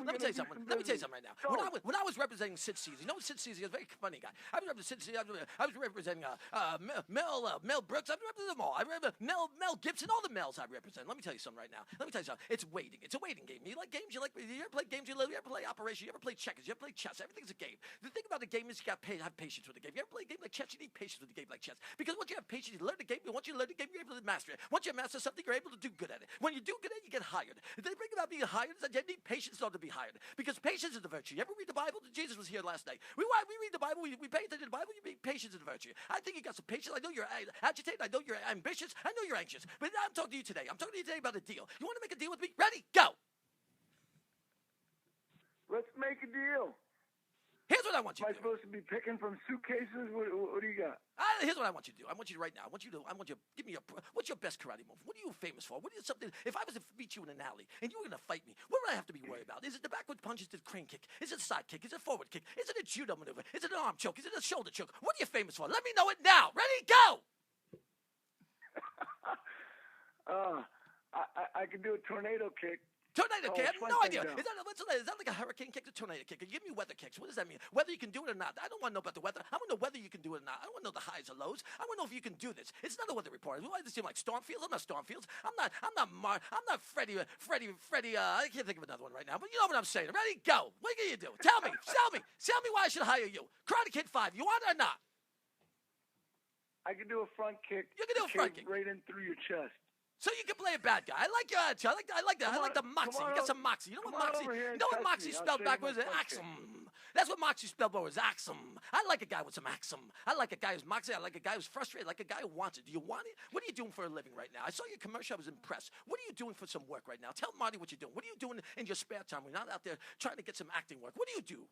Let me tell you something. Let me tell you something right now. When I was representing Sid Caesar, you know Sid Caesar is a very funny guy. I was representing Sid Caesar. I was representing Mel Brooks. I represented them all. I represented Mel Gibson, all the Mels I represent. Let me tell you something right now. Let me tell you something. It's waiting. It's a waiting game. You like games? You ever play games? You ever play Operation? You ever play checkers? You ever play chess? Everything's a game. The thing about the game is you got to have patience with the game. You ever play a game like chess? You need patience with a game like chess. Because once you have patience, you learn the game. And once you learn the game, you're able to master it. Once you master something, you're able to do good at it. When you do good at it, you get hired. The thing about being hired is that you need patience in order to be hired. Because patience is the virtue. You ever read the Bible? Jesus was here last night. We read the Bible. We pay attention to the Bible. You mean patience is the virtue. I think you got some patience. I know you're agitated. I know you're ambitious. I know you're anxious. But I'm talking to you today. I'm talking to you today about a deal. You want to make a deal with me? Ready? Go. Let's make a deal. Here's what I want you to do. Am I supposed to be picking from suitcases? What do you got? Here's what I want you to do. I want you to right now. I want you to give me what's your best karate move? What are you famous for? What is something? If I was to meet you in an alley and you were going to fight me, what would I have to be worried about? Is it the backward punch? Is it the crane kick? Is it a side kick? Is it a forward kick? Is it a judo maneuver? Is it an arm choke? Is it a shoulder choke? What are you famous for? Let me know it now. Ready? Go. I can do a tornado kick. Tornado kick? I have no idea. Is that like a hurricane kick or tornado kick? Give me weather kicks. What does that mean? Whether you can do it or not. I don't want to know about the weather. I want to know whether you can do it or not. I don't want to know the highs or lows. I want to know if you can do this. It's not a weather report. Why does it seem like Stormfields? I'm not Stormfields. I'm not Freddie. I can't think of another one right now. But you know what I'm saying. Ready? Go. What can you do? Tell me. Tell me why I should hire you. Karate Kid 5. You want it or not? I can do a front kick. You can do a front kick right in through your chest. So you can play a bad guy. I like your attitude. I like that. I like the moxie. You got some moxie. You know what moxie? You know what moxie spelled backwards is? Axum. That's what moxie spelled backwards. Axum. I like a guy with some axum. I like a guy who's moxie. I like a guy who's frustrated. I like a guy who wants it. Do you want it? What are you doing for a living right now? I saw your commercial. I was impressed. What are you doing for some work right now? Tell Marty what you're doing. What are you doing in your spare time? We're not out there trying to get some acting work. What do you do?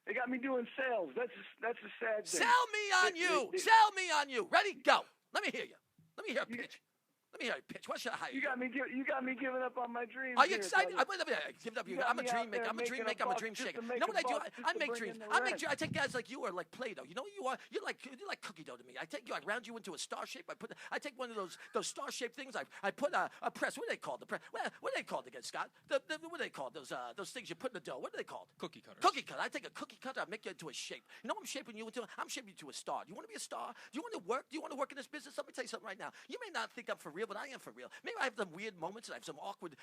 They got me doing sales. That's a sad thing. Sell me on you. Sell me on you. Ready? Go. Let me hear you. Let me hear a pitch. Let me hear a pitch. What should I hire you? You got me giving up on my dreams. Are you excited? I'm a dream maker. I'm a dream maker. I'm a dream shaker. You know what I do? I make dreams. I take guys like you are like Play-Doh. You know what you are? You're like cookie dough to me. I round you into a star shape. I take one of those star shaped things. I put a press. What are they called? The press. What are they called again, Scott? What are they called? Those things you put in the dough. What are they called? Cookie cutters. Cookie cutter. I take a cookie cutter. I make you into a shape. You know what I'm shaping you into? I'm shaping you to a star. Do you want to be a star? Do you want to work? Do you want to work in this business? Let me tell you something right now. You may not think I'm for real, but I am for real. Maybe I have some weird moments and I have some awkward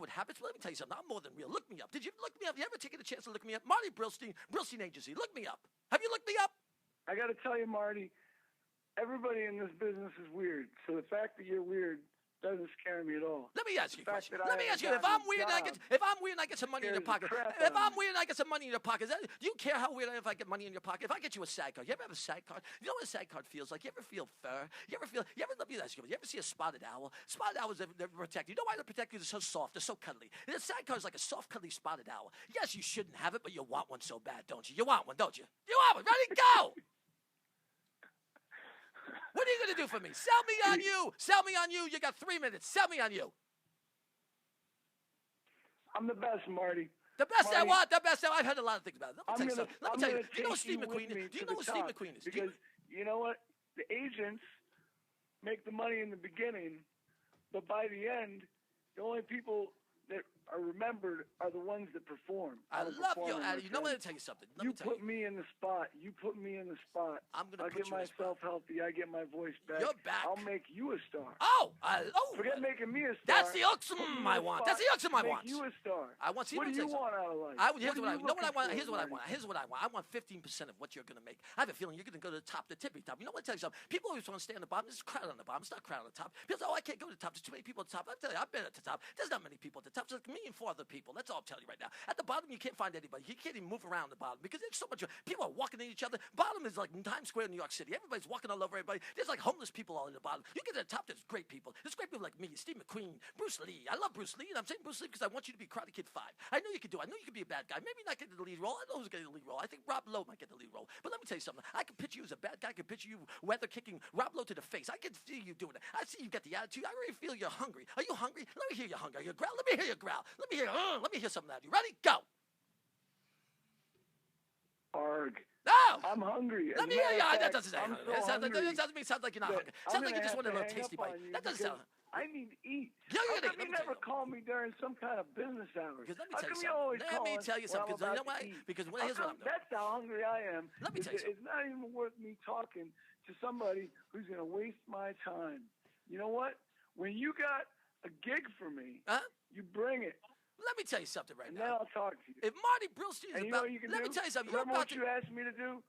habits, but let me tell you something. I'm more than real. Look me up. Did you look me up? You ever taken a chance to look me up? Marty Brillstein Agency. Look me up. Have you looked me up? I got to tell you, Marty, everybody in this business is weird. So the fact that you're weird doesn't scare me at all. Let me ask you a question. Let me ask you, if I'm weird and I get some money in your pocket, if I'm weird and I get some money in your pocket, do you care how weird I am if I get money in your pocket? If I get you a SAG card, you ever have a SAG card? You know what a SAG card feels like? You ever feel fur? You ever see a spotted owl? Spotted owls, they protect you. You know why they protect you? They're so soft. They're so cuddly. And a SAG card is like a soft, cuddly spotted owl. Yes, you shouldn't have it, but you want one so bad, don't you? You want one, don't you? You want one. Ready? Go! What are you going to do for me? Sell me on you. Sell me on you. You got 3 minutes. Sell me on you. I'm the best, Marty. The best Marty, at what? The best at I've heard a lot of things about it. Let me tell you something. Let me tell you. gonna Do you know who take Steve you McQueen with me is? Do you to know the who Steve top, McQueen is? Because you know what? The agents make the money in the beginning, but by the end, the only people that are remembered are the ones that perform. I love your attitude. You know what? I'll tell you something. Let me tell put me in the spot. You put me in the spot. I'm going to I put get you in the myself healthy. I get my voice back. You're back. I'll make you a star. Oh, Forget making me a star. That's the oxum I want. That's the oxum I want. Make you a star. I want. What do you want out of life? Here's what I you know what I want. looking Here's what I for, want. Here's what I want. I want 15% of what you're going to make. I have a feeling you're going to go to the top, the tippy top. You know what? I'll tell you something. People always want to stay on the bottom. There's a crowd on the bottom. It's not a crowd on the top. People say, "Oh, I can't go to the top. There's too many people at the top." I tell you, I've been at the top. There's not many people at the top. There's like me and 4 other people. That's all I'm telling you right now. At the bottom, you can't find anybody. You can't even move around the bottom because there's so much. People are walking at each other. Bottom is like Times Square, New York City. Everybody's walking all over everybody. There's like homeless people all in the bottom. You get to the top, there's great people. There's great people like me, Steve McQueen, Bruce Lee. I love Bruce Lee, and I'm saying Bruce Lee because I want you to be Karate Kid 5. I know you can do it. I know you can be a bad guy. Maybe not get the lead role. I know who's getting the lead role. I think Rob Lowe might get the lead role. But let me tell you something. I can picture you as a bad guy. I can picture you weather kicking Rob Lowe to the face. I can see you doing it. I see you got the attitude. I really feel you're hungry. Are you hungry? Let me hear you hungry. Are you growl? Let me hear you growl. Let me hear something out of you. Ready? Go. Arg. No! I'm hungry. Let me hear you. That doesn't sound hungry. That doesn't mean sound like you're not hungry. Sounds like you just want a little tasty bite. That doesn't sound. I need to eat. Yeah, How come you never call me during some kind of business hours? Because let me How tell you come you always something. Let me tell you something. Because You know why? Because here's what I'm doing. That's how hungry I am. Let me tell you something. It's not even worth me talking to somebody who's going to waste my time. You know what? When you got a gig for me, you bring it. Let me tell you something right now. now. Then I'll talk to you. If Marty Brillstein is about, let me tell you something. Remember what you asked me to do?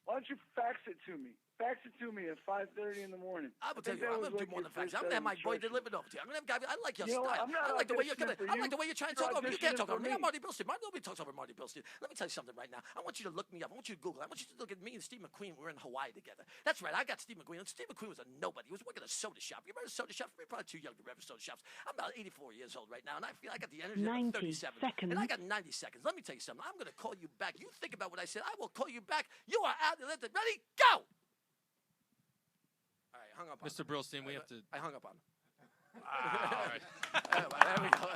Why don't you fax it to me? Fax it to me at 5:30 in the morning. I will tell you, I'm going to do more than fax. I'm going to have my boy deliver it over to you. I'm going to have I like your style. I like the way you're coming. I like the way you're trying to talk over me. You can't talk over me. I'm Marty Brillstein. Nobody talks over Marty Brillstein. Let me tell you something right now. I want you to look me up. I want you to Google. I want you to look at me and Steve McQueen. We're in Hawaii together. That's right. I got Steve McQueen. And Steve McQueen was a nobody. He was working at a soda shop. You remember soda shops? We're probably too young to remember soda shops. I'm about 84 years old right now, and I feel I got the energy of 37. And I got 90 seconds. Let me tell you something. I'm going to call you back. You think about what I said. I will call you back. You are out. Ready? Go! All right, hung up on Mr. Brillstein, we have to. I hung up on him. All right. There we go.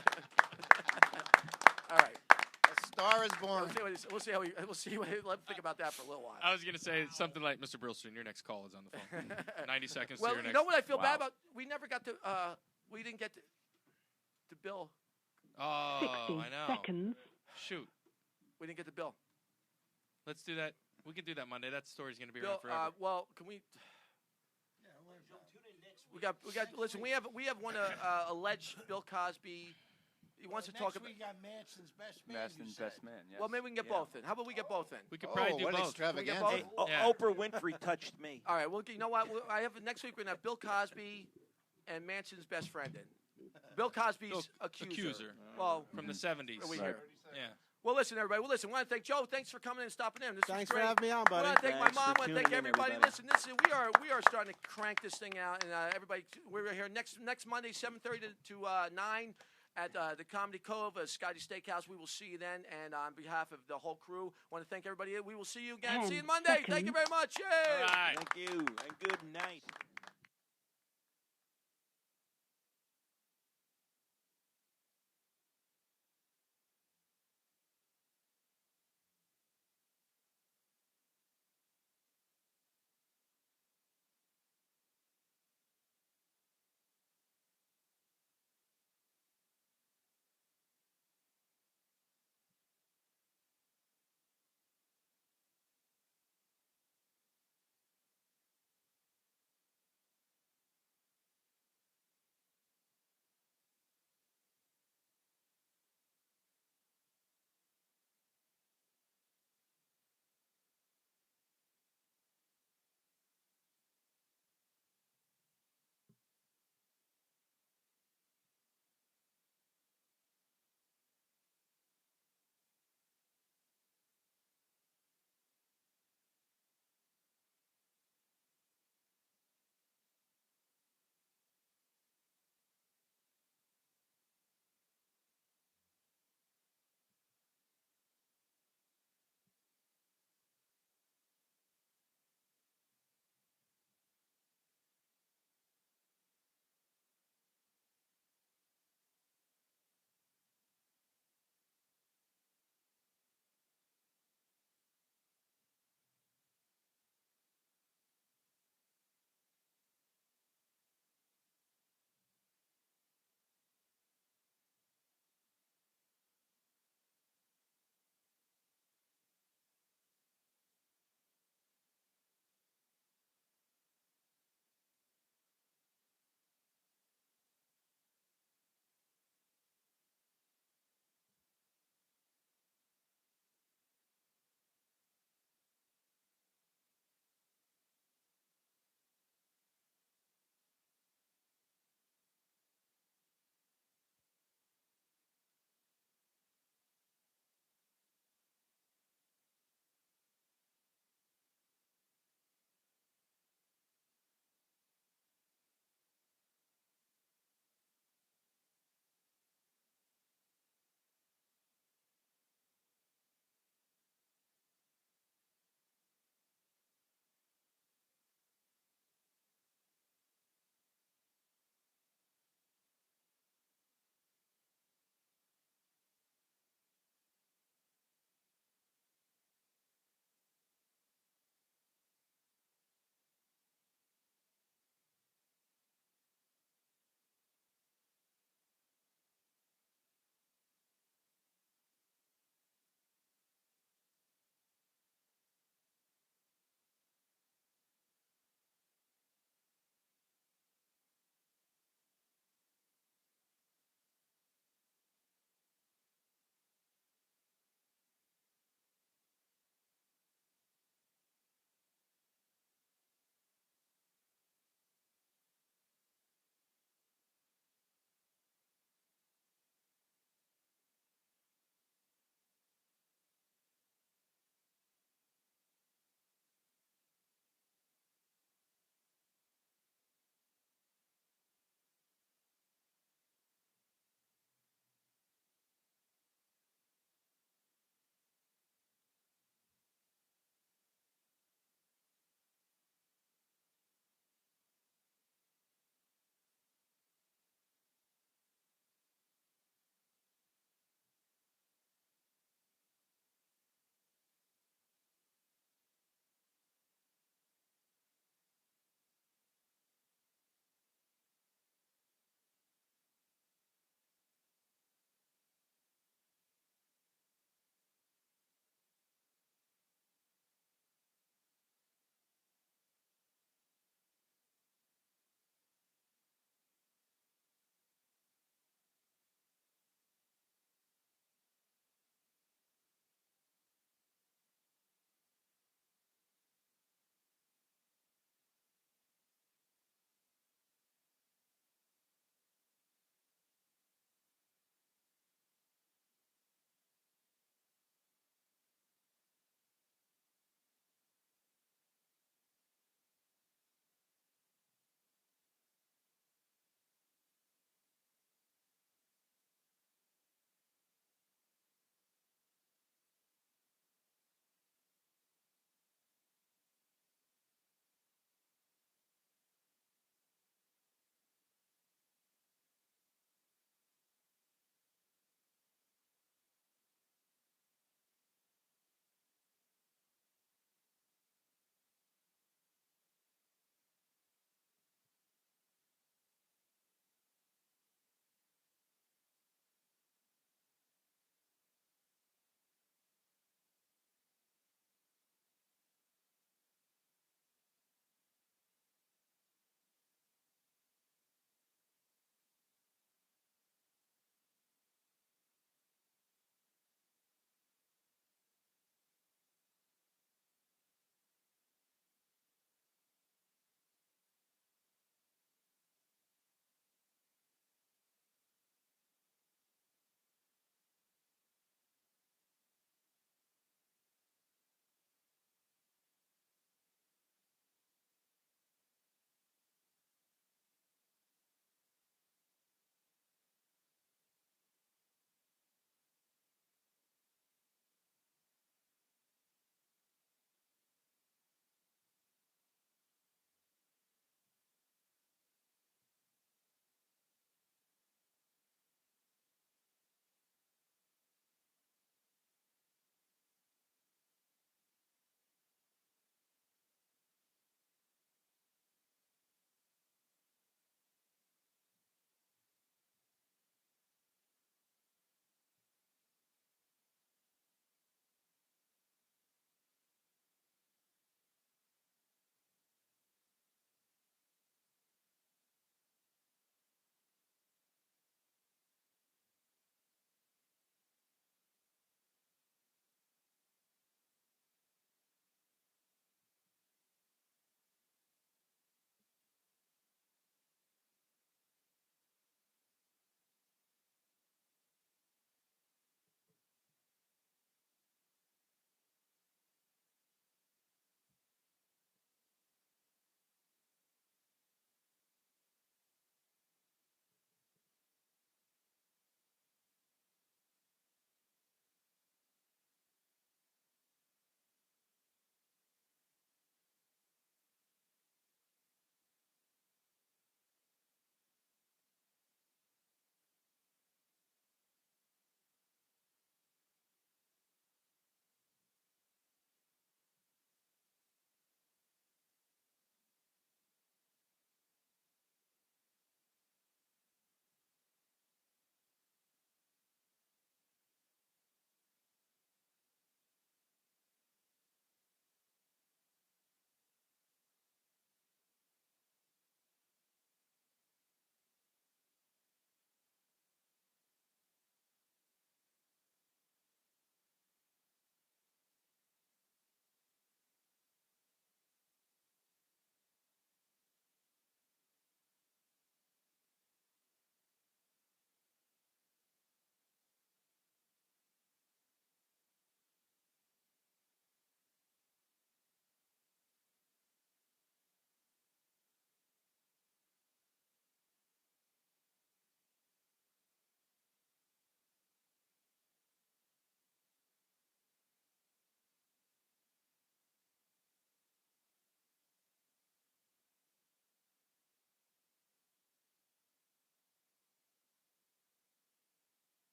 All right. A star is born. We'll see how he. We'll see. Let him think about that for a little while. I was going to say something like, Mr. Brillstein, your next call is on the phone. 90 seconds well, to your next. you know what I feel bad about? We never got to. We didn't get to bill. Oh, 60 I know. seconds. Shoot. We didn't get the bill. Let's do that. We can do that Monday. That story's going to be Bill, around forever. well, can we? We got. Listen, we have one alleged Bill Cosby. He wants to talk about. We got Manson's best man. Manson's best man. Yes. Well, maybe we can get both in. How about we get both in? We could probably do what both. extravaganza. Can we get both? Hey, Oprah Winfrey touched me. All right. Well, you know what? I have next week we're gonna have Bill Cosby and Manson's best friend in. Bill Cosby's accuser. Well, from the 70s. We Right. hear. Yeah. Well, listen, everybody. Well, listen. I want to thank Joe. Thanks for coming in and stopping in. This was Thanks great. for having me on, I want buddy. to thank my Thanks mom. for I want to thank tuning in, everybody. everybody. Listen, we are starting to crank this thing out, and everybody, we're here next Monday, 7:30 to 9 at the Comedy Cove, Scotty Steakhouse. We will see you then, and on behalf of the whole crew, I want to thank everybody. We will see you again. 10 See you Monday. Thank you very much. Yay! All right. Thank you, and good night.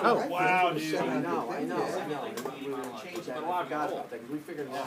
Oh, wow, dude. I know. We were going to change that. I forgot about that because we figured it out.